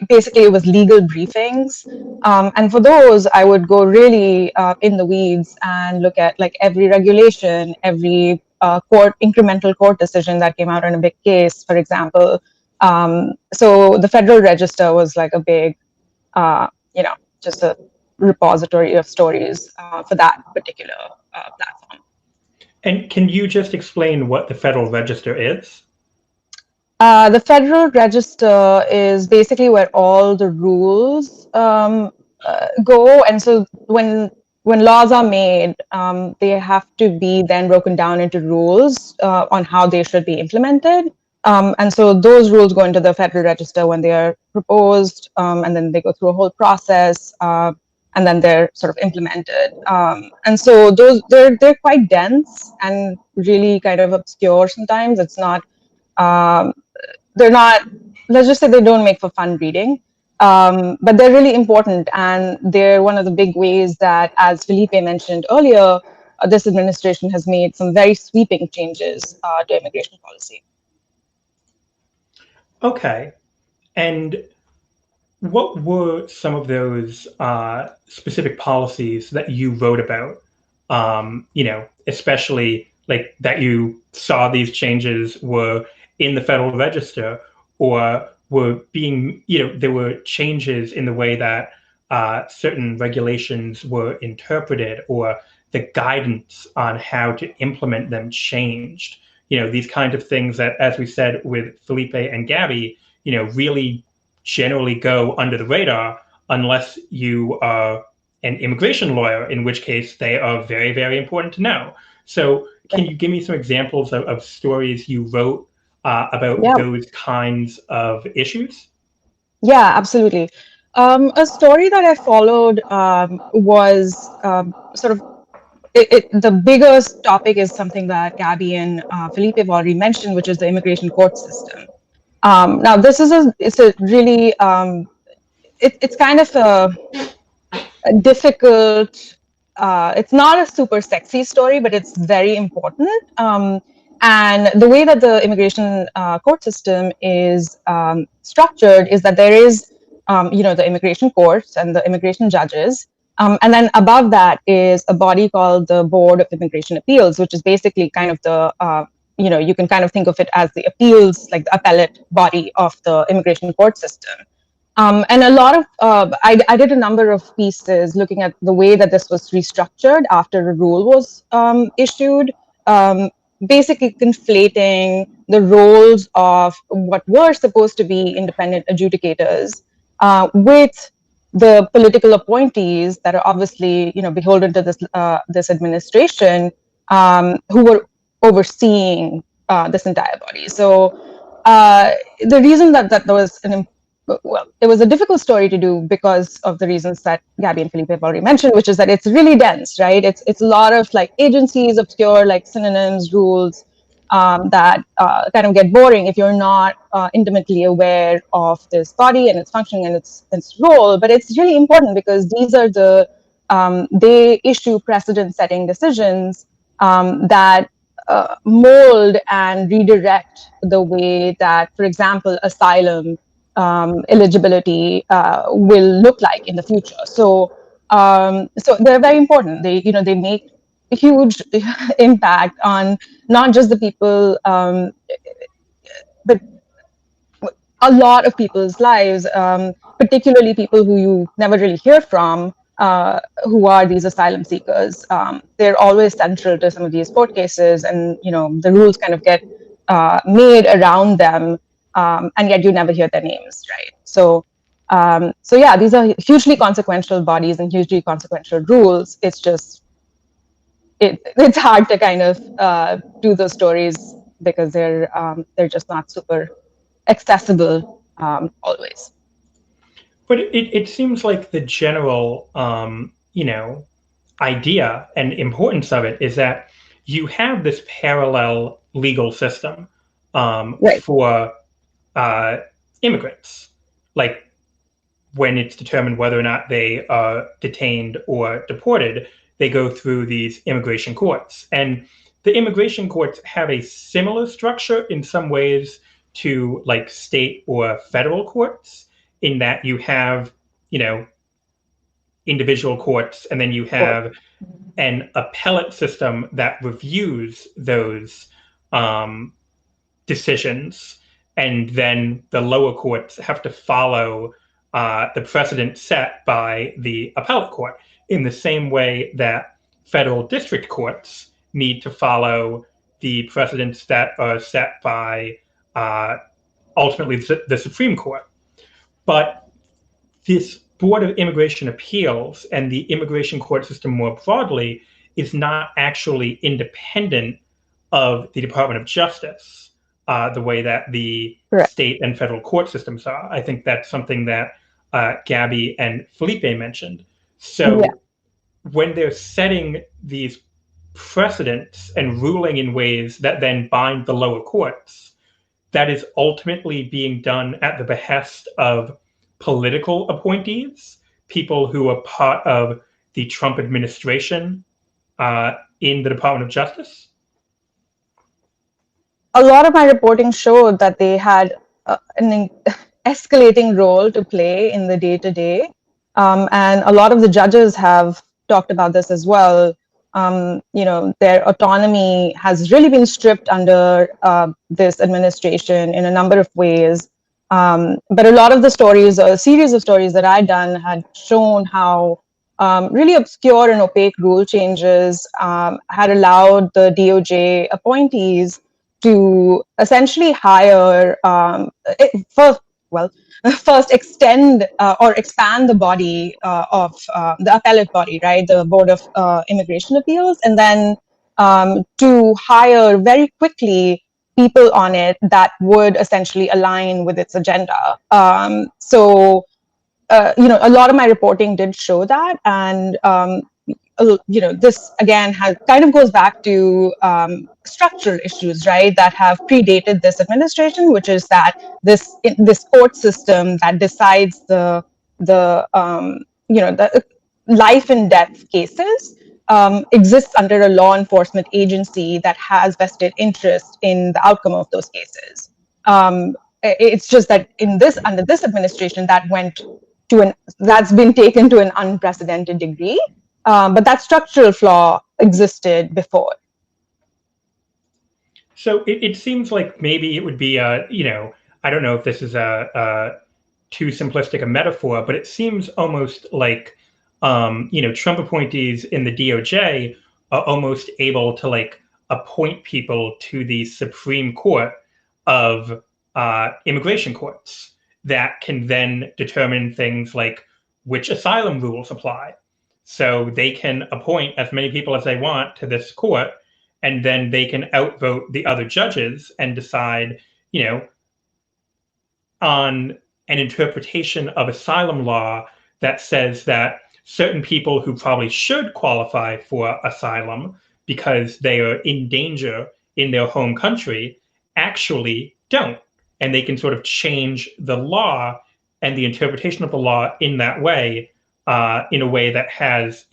basically it was legal briefings. And for those, I would go really in the weeds and look at like every regulation, every incremental court decision that came out in a big case, for example. So the Federal Register was like a big, just a repository of stories for that particular platform.
And can you just explain what the Federal Register is?
The Federal Register is basically where all the rules go, and so when laws are made, they have to be then broken down into rules on how they should be implemented. And so those rules go into the Federal Register when they are proposed, and then they go through a whole process, and then they're sort of implemented. And so they're quite dense and really kind of obscure sometimes. It's not. They're not, let's just say they don't make for fun reading, but they're really important. And they're one of the big ways that, as Felipe mentioned earlier, this administration has made some very sweeping changes to immigration policy.
Okay. And what were some of those specific policies that you wrote about, especially like that you saw these changes were in the Federal Register, or were being, there were changes in the way that certain regulations were interpreted, or the guidance on how to implement them changed? These kinds of things that, as we said with Felipe and Gabby, really generally go under the radar unless you are an immigration lawyer, in which case they are very, very important to know. So can you give me some examples of stories you wrote about those kinds of issues?
Yeah, absolutely. A story that I followed was sort of, the biggest topic is something that Gabby and Felipe have already mentioned, which is the immigration court system. Now, this is it's a really, it's kind of a difficult, it's not a super sexy story, but it's very important. And the way that the immigration court system is structured is that there is, the immigration courts and the immigration judges. And then above that is a body called the Board of Immigration Appeals, which is basically kind of the, you can kind of think of it as the appeals, like the appellate body of the immigration court system. And a lot of, I did a number of pieces looking at the way that this was restructured after a rule was issued, basically conflating the roles of what were supposed to be independent adjudicators with the political appointees that are obviously, beholden to this administration, who were overseeing this entire body. So the reason that was it was a difficult story to do because of the reasons that Gabby and Felipe have already mentioned, which is that it's really dense, right? It's a lot of like agencies, obscure like synonyms, rules that kind of get boring if you're not intimately aware of this body and its function and its role. But it's really important because these are they issue precedent-setting decisions that mold and redirect the way that, for example, asylum eligibility will look like in the future. So, so they're very important. They make a huge impact on not just the people, but a lot of people's lives, particularly people who you never really hear from, who are these asylum seekers. They're always central to some of these court cases, and the rules kind of get made around them, and yet you never hear their names, right? So, so yeah, these are hugely consequential bodies and hugely consequential rules. It's just it's hard to kind of do those stories because they're just not super accessible always.
But it seems like the general, idea and importance of it is that you have this parallel legal system
Right.
for immigrants. Like when it's determined whether or not they are detained or deported, they go through these immigration courts. And the immigration courts have a similar structure in some ways to like state or federal courts, in that you have, individual courts, and then you have an appellate system that reviews those decisions, and then the lower courts have to follow the precedent set by the appellate court, in the same way that federal district courts need to follow the precedents that are set by ultimately the Supreme Court. But this Board of Immigration Appeals and the immigration court system more broadly is not actually independent of the Department of Justice, the way that the
Correct.
state and federal court systems are. I think that's something that Gabby and Felipe mentioned. So when they're setting these precedents and ruling in ways that then bind the lower courts, that is ultimately being done at the behest of political appointees, people who are part of the Trump administration in the Department of Justice?
A lot of my reporting showed that they had an escalating role to play in the day-to-day. And a lot of the judges have talked about this as well. Their autonomy has really been stripped under this administration in a number of ways. But a lot of the stories, a series of stories that I'd done, had shown how really obscure and opaque rule changes had allowed the DOJ appointees to essentially hire, first extend or expand the body of the appellate body, right, the Board of Immigration Appeals, and then to hire very quickly people on it that would essentially align with its agenda. So, a lot of my reporting did show that, and this again kind of goes back to structural issues, right, that have predated this administration, which is that this court system that decides the life and death cases exists under a law enforcement agency that has vested interest in the outcome of those cases. It's just that under this administration, that's been taken to an unprecedented degree. But that structural flaw existed before.
So it seems like maybe it would be I don't know if this is a too simplistic a metaphor, but it seems almost like Trump appointees in the DOJ are almost able to like appoint people to the Supreme Court of immigration courts that can then determine things like which asylum rules apply. So they can appoint as many people as they want to this court, and then they can outvote the other judges and decide, on an interpretation of asylum law that says that certain people who probably should qualify for asylum because they are in danger in their home country actually don't. And they can sort of change the law and the interpretation of the law in that way, in a way that has,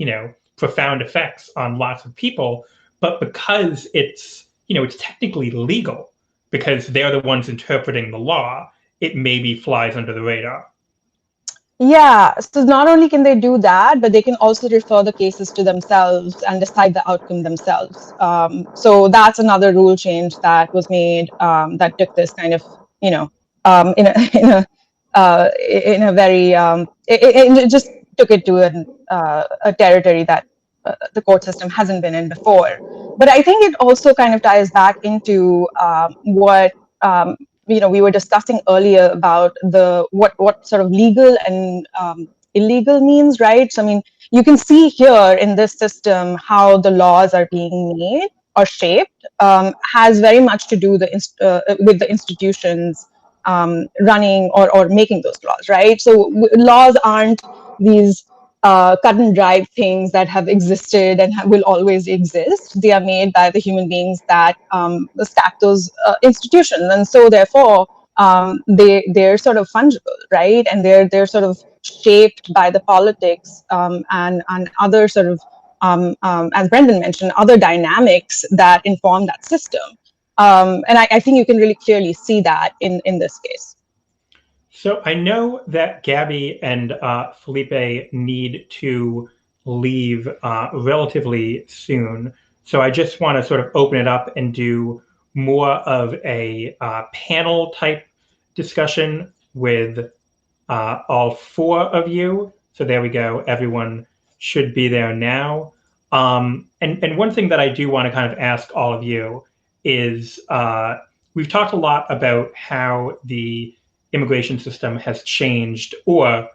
profound effects on lots of people. But because it's it's technically legal because they're the ones interpreting the law, it maybe flies under the radar.
Yeah, so not only can they do that, but they can also refer the cases to themselves and decide the outcome themselves. So that's another rule change that was made that took this kind of, in a in a very it just took it to a territory that the court system hasn't been in before. But I think it also kind of ties back into what we were discussing earlier about what sort of legal and illegal means, right? So I mean, you can see here in this system how the laws are being made or shaped has very much to do with the institutions running or making those laws, right? So laws aren't these cut and dried things that have existed and will always exist. They are made by the human beings that stack those institutions, and so therefore they're sort of fungible, right? And they're sort of shaped by the politics and other sort of as Brendan mentioned, other dynamics that inform that system. And I think you can really clearly see that in this case.
So I know that Gabby and Felipe need to leave relatively soon. So I just want to sort of open it up and do more of a panel type discussion with all four of you. So there we go. Everyone should be there now. And one thing that I do want to kind of ask all of you is we've talked a lot about how the immigration system has changed, or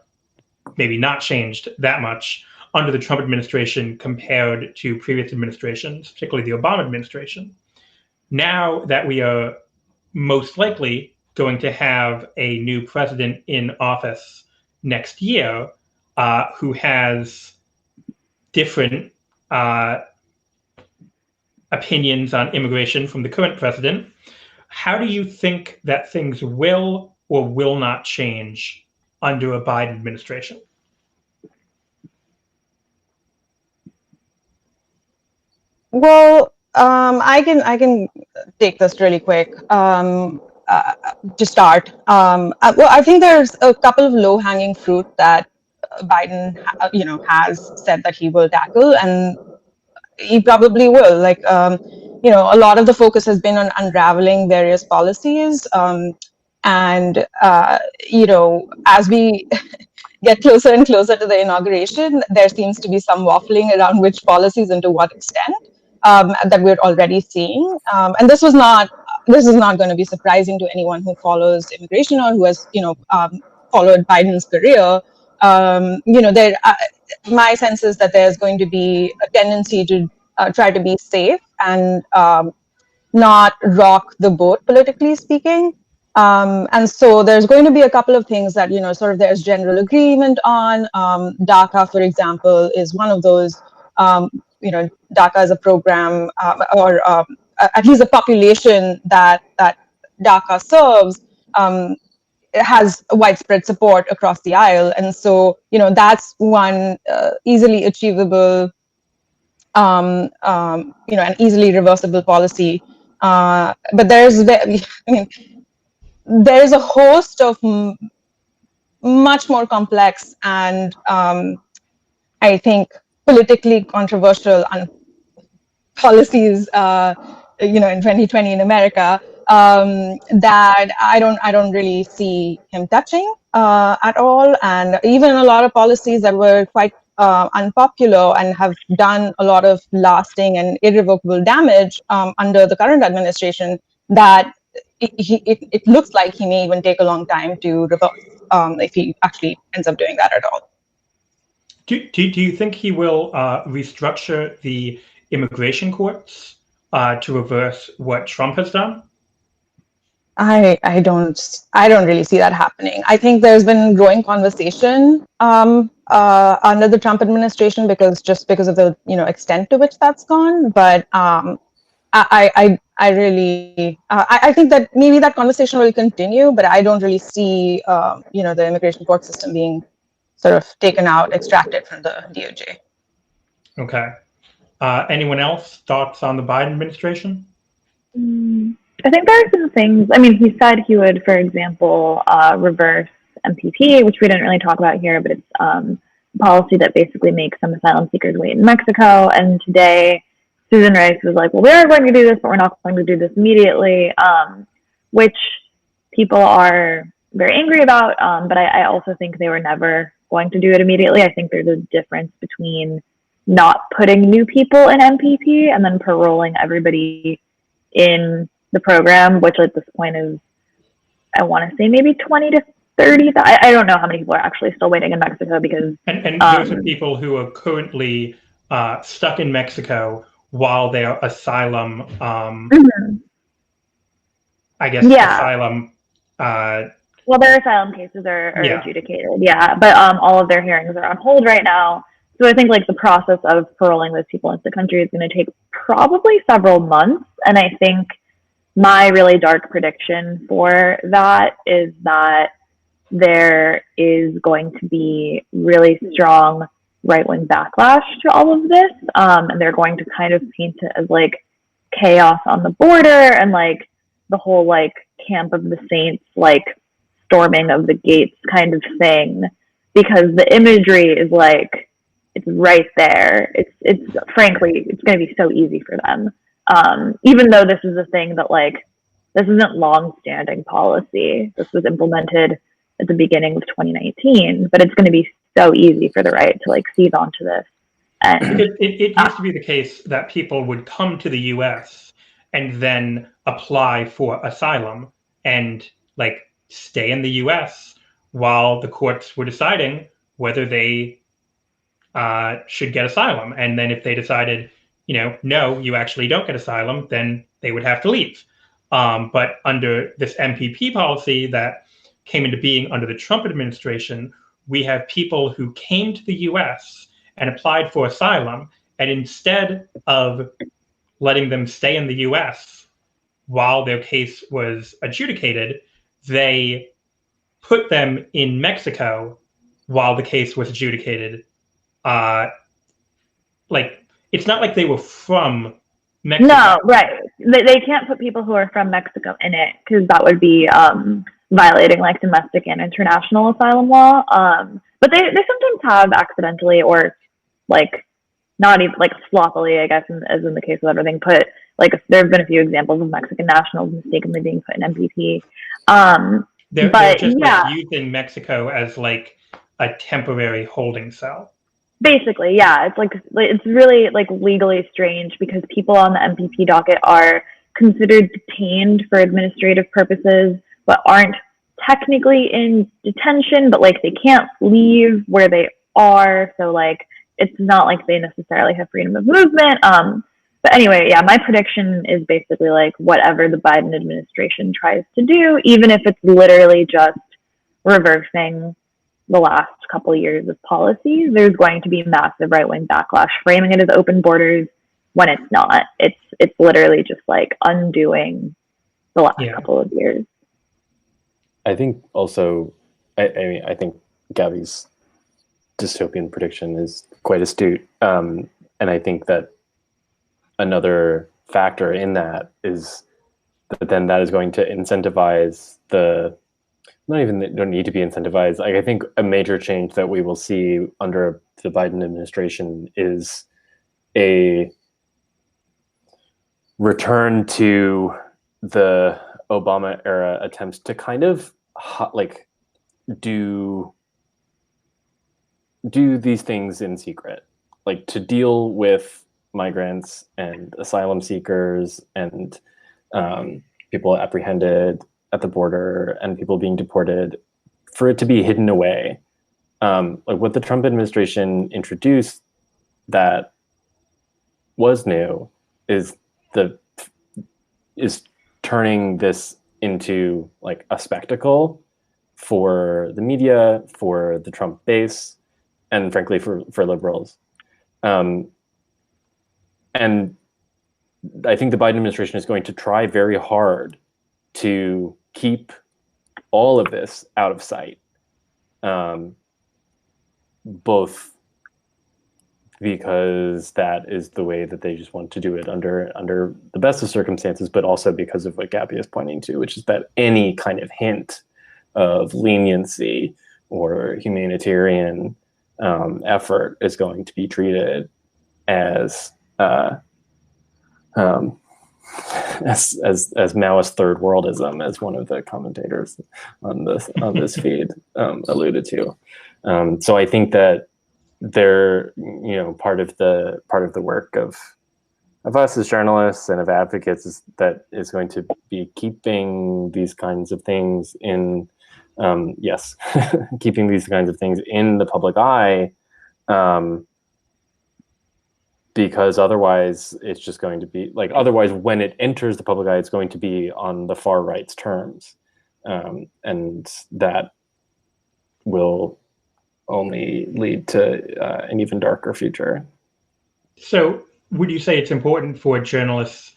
maybe not changed that much under the Trump administration compared to previous administrations, particularly the Obama administration. Now that we are most likely going to have a new president in office next year who has different opinions on immigration from the current president, how do you think that things will or will not change under a Biden administration?
Well, I can take this really quick to start. Well, I think there's a couple of low-hanging fruit that Biden, has said that he will tackle, and he probably will. Like, a lot of the focus has been on unraveling various policies, and as we get closer and closer to the inauguration, there seems to be some waffling around which policies and to what extent that we're already seeing. And this is not going to be surprising to anyone who follows immigration or who has followed Biden's career. My sense is that there's going to be a tendency to try to be safe and not rock the boat, politically speaking. And so there's going to be a couple of things that, sort of there's general agreement on. DACA, for example, is one of those. DACA is a program or at least a population that DACA serves. It has widespread support across the aisle, and so that's one easily achievable, an easily reversible policy. But there's a host of much more complex and I think politically controversial policies, in 2020 in America, that I don't really see him touching at all. And even a lot of policies that were quite unpopular and have done a lot of lasting and irrevocable damage under the current administration, that it looks like he may even take a long time to reverse if he actually ends up doing that at all.
Do you think he will restructure the immigration courts to reverse what Trump has done?
I don't really see that happening. I think there's been growing conversation under the Trump administration because of the extent to which that's gone. But I think that maybe that conversation will continue, but I don't really see the immigration court system being sort of taken out, extracted from the DOJ.
Okay. Anyone else? Thoughts on the Biden administration?
I think there are some things. I mean, he said he would, for example, reverse MPP, which we didn't really talk about here, but it's a policy that basically makes some asylum seekers wait in Mexico. And today, Susan Rice was like, well, we are going to do this, but we're not going to do this immediately, which people are very angry about. But I also think they were never going to do it immediately. I think there's a difference between not putting new people in MPP and then paroling everybody in the program, which at this point is, I want to say maybe 20 to 30. I don't know how many people are actually still waiting in Mexico because.
And those are people who are currently stuck in Mexico while their asylum, I guess, asylum.
Well, their asylum cases are adjudicated, but all of their hearings are on hold right now. So I think like the process of paroling those people into the country is going to take probably several months. And I think my really dark prediction for that is that there is going to be really strong right-wing backlash to all of this. And they're going to kind of paint it as like chaos on the border and like the whole like camp of the saints, like storming of the gates kind of thing, because the imagery is like, it's right there. It's frankly, it's going to be so easy for them. Even though this is a thing that like, this isn't long-standing policy. This was implemented at the beginning of 2019, but it's going to be so easy for the right to like seize onto this. And
it used to be the case that people would come to the U.S. and then apply for asylum and like stay in the U.S. while the courts were deciding whether they should get asylum. And then if they decided, no, you actually don't get asylum, then they would have to leave. But under this MPP policy that came into being under the Trump administration, we have people who came to the U.S. and applied for asylum, and instead of letting them stay in the U.S. while their case was adjudicated, they put them in Mexico while the case was adjudicated. Like, it's not like they were from Mexico.
No, right. They can't put people who are from Mexico in it because that would be violating like domestic and international asylum law. But they sometimes have accidentally or like not even like sloppily, I guess, as in the case of everything, put like there have been a few examples of Mexican nationals mistakenly being put in MPP.
They're just like using Mexico as like a temporary holding cell.
Basically, yeah, it's really like legally strange because people on the MPP docket are considered detained for administrative purposes, but aren't technically in detention, but like they can't leave where they are. So like, it's not like they necessarily have freedom of movement. But anyway, yeah, my prediction is basically like whatever the Biden administration tries to do, even if it's literally just reversing the last couple of years of policies, there's going to be massive right-wing backlash, framing it as open borders when it's not. It's literally just like undoing the last couple of years.
I think also, I think Gabby's dystopian prediction is quite astute. And I think that another factor in that is that then that is going to incentivize don't need to be incentivized. Like, I think a major change that we will see under the Biden administration is a return to the Obama era attempts to kind of like do these things in secret, like to deal with migrants and asylum seekers and people apprehended at the border and people being deported, for it to be hidden away. Like what the Trump administration introduced that was new is turning this into like a spectacle for the media, for the Trump base, and frankly for liberals. And I think the Biden administration is going to try very hard to keep all of this out of sight. Both because that is the way that they just want to do it under the best of circumstances, but also because of what Gabby is pointing to, which is that any kind of hint of leniency or humanitarian effort is going to be treated as Maoist third worldism, as one of the commentators on this feed alluded to. So I think that they're, part of the work of us as journalists and of advocates is going to be keeping these kinds of things in keeping these kinds of things in the public eye, because otherwise it's just going to be otherwise when it enters the public eye, it's going to be on the far right's terms, and that will only lead to an even darker future.
So would you say it's important for journalists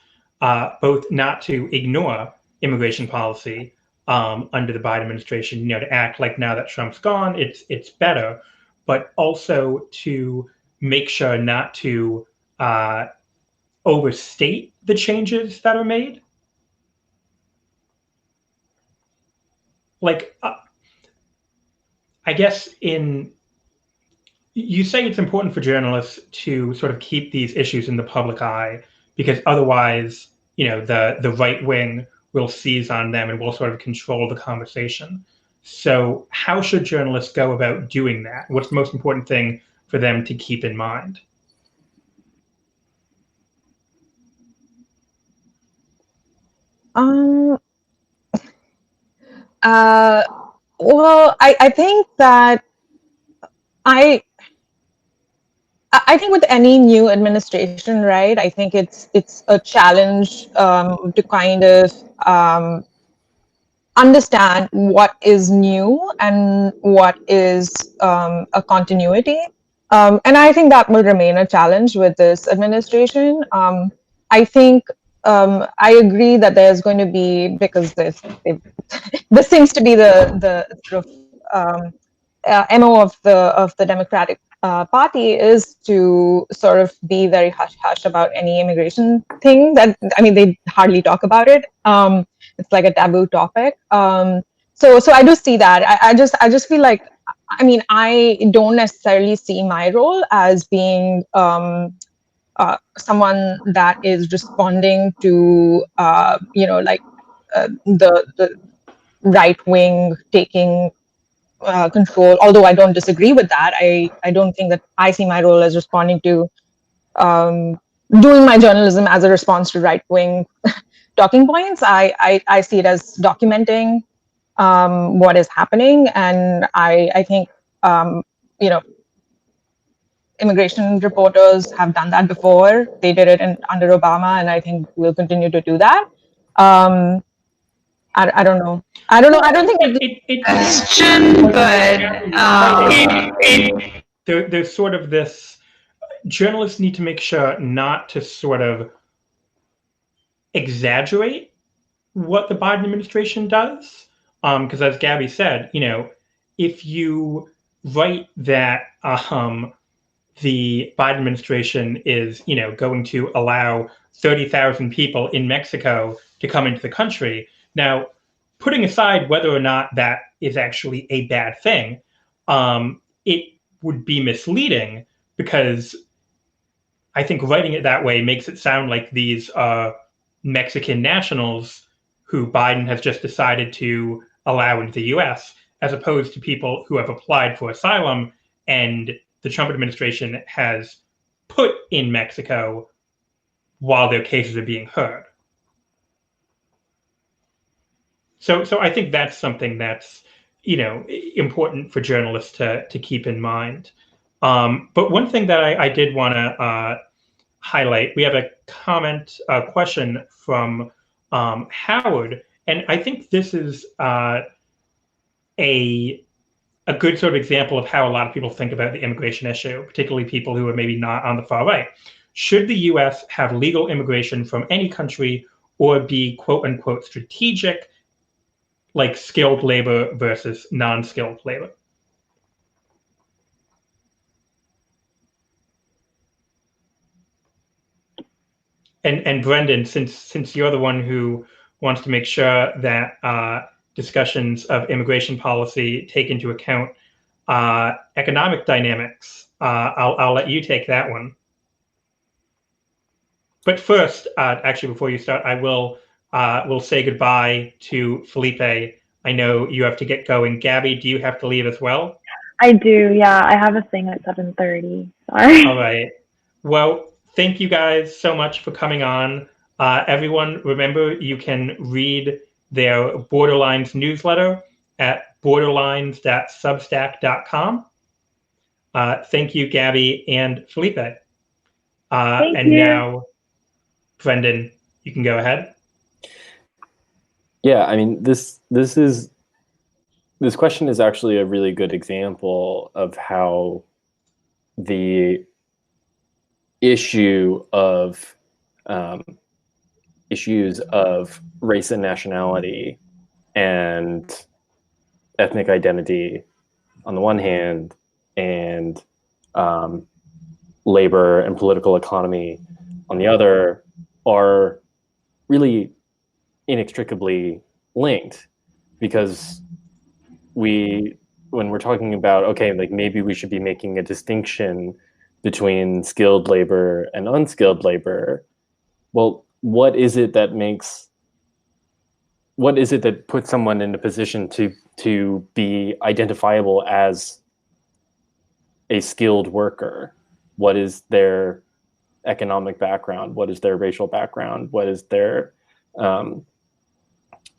both not to ignore immigration policy under the Biden administration, to act like now that Trump's gone, it's better, but also to make sure not to overstate the changes that are made? I guess you say it's important for journalists to sort of keep these issues in the public eye, because otherwise, the right wing will seize on them and will sort of control the conversation. So how should journalists go about doing that? What's the most important thing for them to keep in mind?
Well, I think that I think with any new administration, right, I think it's a challenge to kind of understand what is new and what is a continuity. And I think that will remain a challenge with this administration. I think I agree that there's going to be, because this seems to be the sort of MO of the Democratic Party, is to sort of be very hush-hush about any immigration thing. They hardly talk about it. It's like a taboo topic. So I do see that. I just feel like, I don't necessarily see my role as being someone that is responding to the right wing taking control. Although I don't disagree with that, I don't think that I see my role as responding to doing my journalism as a response to right wing talking points. I see it as documenting what is happening, and I think immigration reporters have done that before. They did it under Obama, and I think we'll continue to do that. I don't know. I don't think
it's question, but
there's sort of this, journalists need to make sure not to sort of exaggerate what the Biden administration does. Because as Gabby said, if you write that the Biden administration is, going to allow 30,000 people in Mexico to come into the country. Now, putting aside whether or not that is actually a bad thing, it would be misleading, because I think writing it that way makes it sound like these are Mexican nationals who Biden has just decided to allow into the US, as opposed to people who have applied for asylum and the Trump administration has put in Mexico while their cases are being heard. So I think that's something that's, important for journalists to keep in mind. But one thing that I did want to highlight, we have a question from Howard, and I think this is a good sort of example of how a lot of people think about the immigration issue, particularly people who are maybe not on the far right. Should the US have legal immigration from any country, or be quote unquote strategic, like skilled labor versus non-skilled labor? and Brendan, since you're the one who wants to make sure that discussions of immigration policy take into account economic dynamics, I'll let you take that one. But first, actually, before you start, I will say goodbye to Felipe. I know you have to get going. Gabby, do you have to leave as well?
I do, yeah. I have a thing at 7:30. Sorry.
All right. Well, thank you guys so much for coming on. Everyone, remember you can read their Borderlines newsletter at borderlines.substack.com. Thank you, Gabby and Felipe.
Thank
and
you.
now, Brendan, you can go ahead.
Yeah, I mean, this question is actually a really good example of how the issue of issues of race and nationality and ethnic identity on the one hand, and labor and political economy on the other are really inextricably linked, because when we're talking about, okay, like maybe we should be making a distinction between skilled labor and unskilled labor. Well, what is it that puts someone in a position to be identifiable as a skilled worker? What is their economic background? What is their racial background? What is their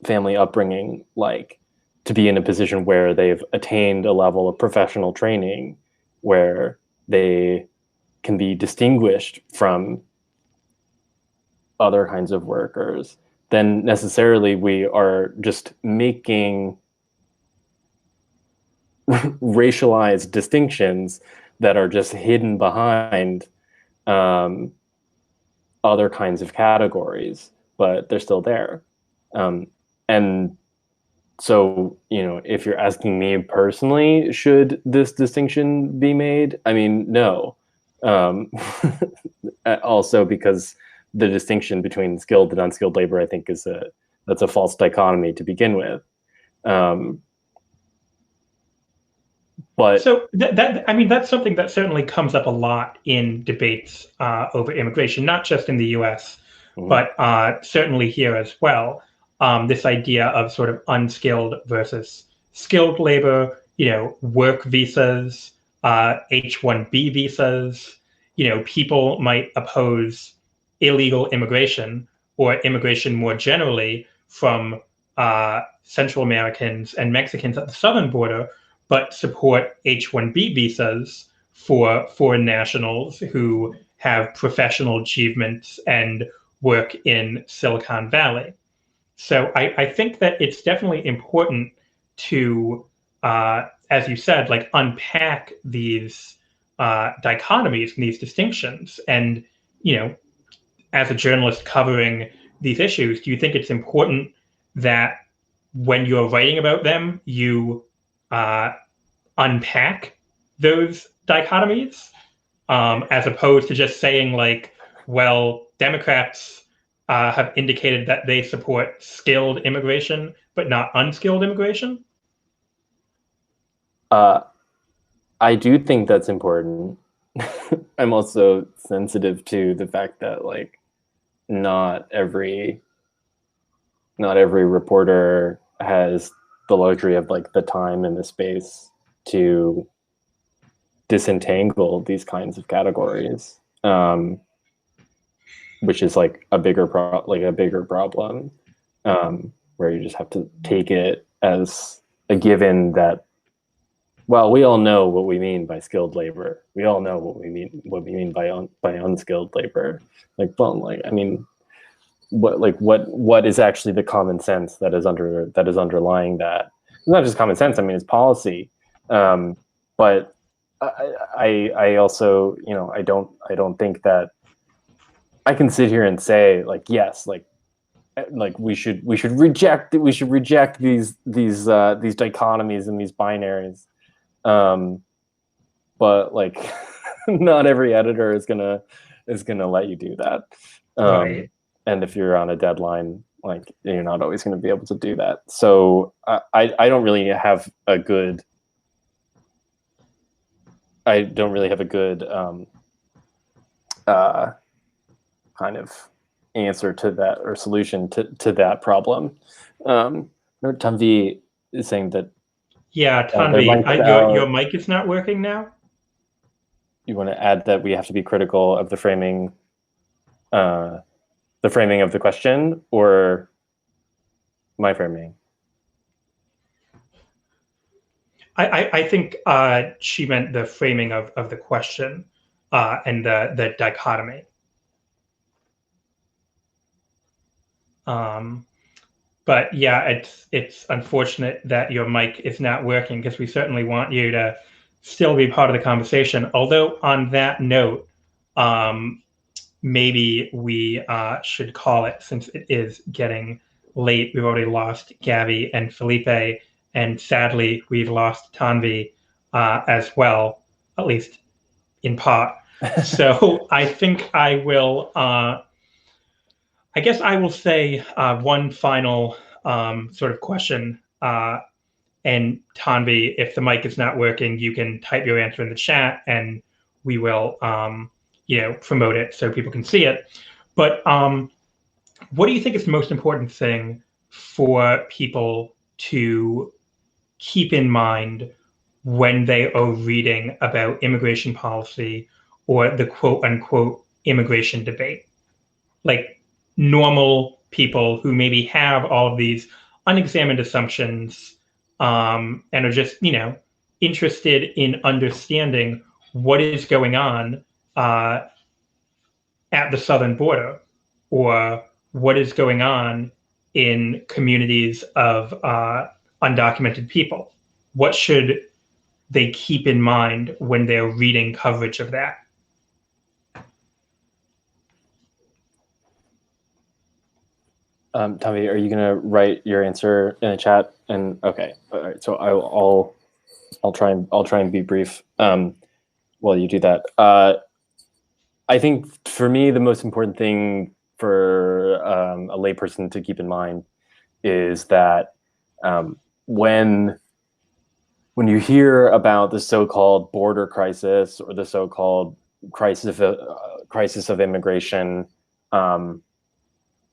family upbringing like, to be in a position where they've attained a level of professional training where they can be distinguished from other kinds of workers? Then necessarily we are just making racialized distinctions that are just hidden behind other kinds of categories, but they're still there. And so, if you're asking me personally, should this distinction be made? I mean, no. Also because the distinction between skilled and unskilled labor, I think, that's a false dichotomy to begin with. But
so that's something that certainly comes up a lot in debates over immigration, not just in the U.S., but certainly here as well. This idea of sort of unskilled versus skilled labor, work visas, H-1B visas. People might oppose illegal immigration or immigration more generally from Central Americans and Mexicans at the southern border, but support H-1B visas for foreign nationals who have professional achievements and work in Silicon Valley. So I think that it's definitely important to, as you said, like unpack these dichotomies and these distinctions. And, as a journalist covering these issues, do you think it's important that when you're writing about them, you unpack those dichotomies, as opposed to just saying like, well, Democrats have indicated that they support skilled immigration, but not unskilled immigration?
I do think that's important. I'm also sensitive to the fact that like not every reporter has the luxury of like the time and the space to disentangle these kinds of categories, which is like a bigger problem, where you just have to take it as a given that, well, we all know what we mean by skilled labor. We all know what we mean by unskilled labor. Like, well, like, I mean, what is actually the common sense that is underlying that? It's not just common sense. I mean, it's policy. But I also, I don't think that I can sit here and say like, yes, like we should reject these dichotomies and these binaries. But like, not every editor is gonna let you do that.
Right.
And if you're on a deadline, like, you're not always going to be able to do that. So I don't really have a good kind of answer to that, or solution to that problem. Tanvi is saying that.
Yeah, Tanvi, your mic is not working now.
You want to add that we have to be critical of the framing of the question, or my framing?
I think she meant the framing of the question and the dichotomy. But yeah, it's unfortunate that your mic is not working, because we certainly want you to still be part of the conversation. Although on that note, maybe we should call it, since it is getting late. We've already lost Gabby and Felipe, and sadly, we've lost Tanvi as well, at least in part. So I think I will. I guess I will say one final sort of question. And Tanvi, if the mic is not working, you can type your answer in the chat, and we will, promote it so people can see it. But what do you think is the most important thing for people to keep in mind when they are reading about immigration policy or the quote unquote immigration debate? Like, normal people who maybe have all of these unexamined assumptions and are just, interested in understanding what is going on at the southern border, or what is going on in communities of undocumented people. What should they keep in mind when they're reading coverage of that?
Tommy, are you going to write your answer in the chat? And okay, all right. So I'll try and be brief while you do that. I think for me, the most important thing for a layperson to keep in mind is that when you hear about the so-called border crisis, or the so-called crisis of immigration,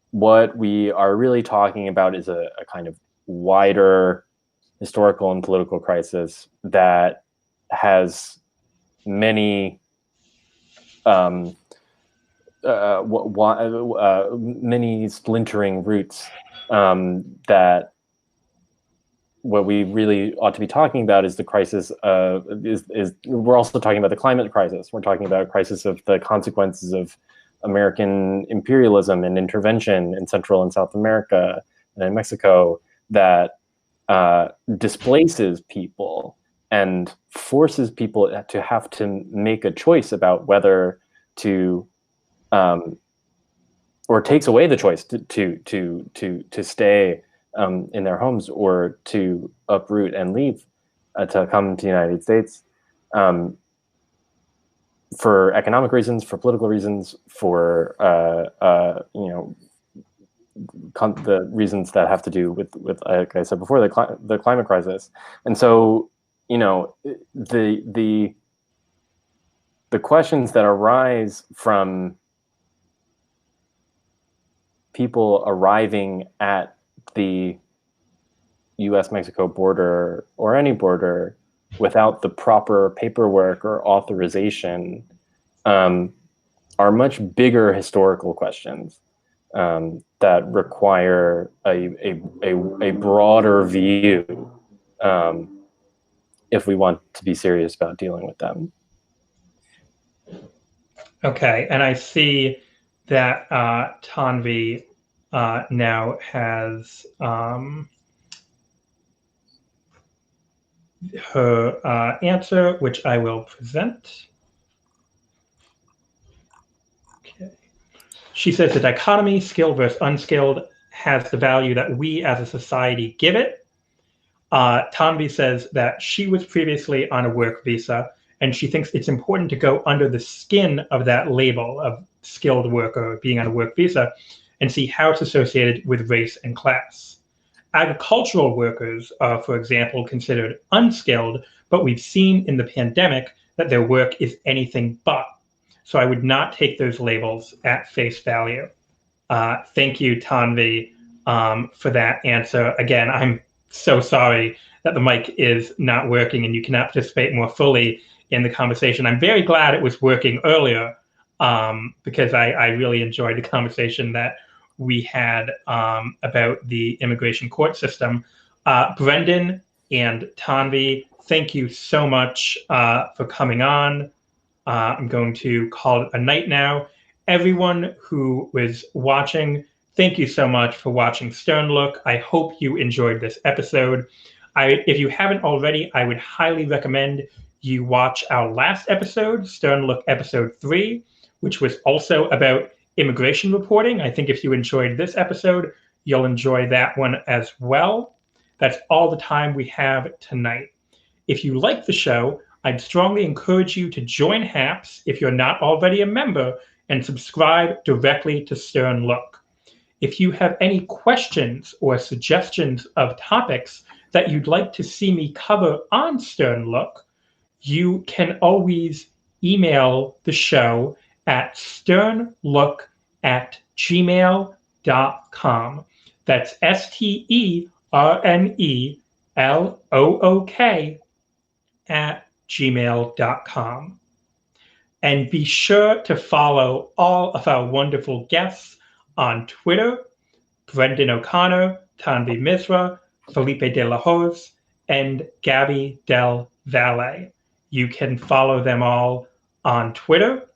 what we are really talking about is a kind of wider historical and political crisis that has many many splintering roots, that what we really ought to be talking about is the crisis of, we're also talking about the climate crisis. We're talking about a crisis of the consequences of American imperialism and intervention in Central and South America and in Mexico, that displaces people and forces people to have to make a choice about whether to, or takes away the choice to stay in their homes, or to uproot and leave to come to the United States. For economic reasons, for political reasons, for the reasons that have to do with like I said before, the climate crisis. And so, the questions that arise from people arriving at the U.S.-Mexico border, or any border, without the proper paperwork or authorization, are much bigger historical questions that require a broader view if we want to be serious about dealing with them.
Okay, and I see that Tanvi now has her answer, which I will present. Okay. She says the dichotomy, skilled versus unskilled, has the value that we as a society give it. Tanvi says that she was previously on a work visa, and she thinks it's important to go under the skin of that label of skilled worker being on a work visa and see how it's associated with race and class. Agricultural workers are, for example, considered unskilled, but we've seen in the pandemic that their work is anything but. So I would not take those labels at face value. Thank you, Tanvi, for that answer. Again, I'm so sorry that the mic is not working and you cannot participate more fully in the conversation. I'm very glad it was working earlier because I really enjoyed the conversation that we had about the immigration court system. Brendan and Tanvi, thank you so much for coming on. I'm going to call it a night now. Everyone who was watching, thank you so much for watching Stern Look. I hope you enjoyed this episode. If you haven't already, I would highly recommend you watch our last episode, Stern Look episode 3, which was also about immigration reporting. I think if you enjoyed this episode, you'll enjoy that one as well. That's all the time we have tonight. If you like the show, I'd strongly encourage you to join HAPS if you're not already a member and subscribe directly to Stern Look. If you have any questions or suggestions of topics that you'd like to see me cover on Stern Look, you can always email the show at sternlook@gmail.com. That's sternlook@gmail.com. And be sure to follow all of our wonderful guests on Twitter, Brendan O'Connor, Tanvi Misra, Felipe de la Hoz, and Gabby Del Valle. You can follow them all on Twitter.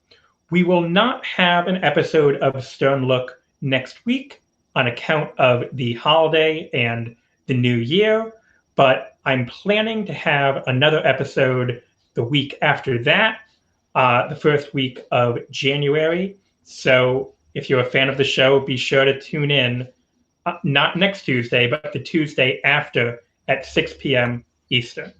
We will not have an episode of Stern Look next week on account of the holiday and the new year, but I'm planning to have another episode the week after that, the first week of January. So if you're a fan of the show, be sure to tune in, not next Tuesday, but the Tuesday after at 6 p.m. Eastern.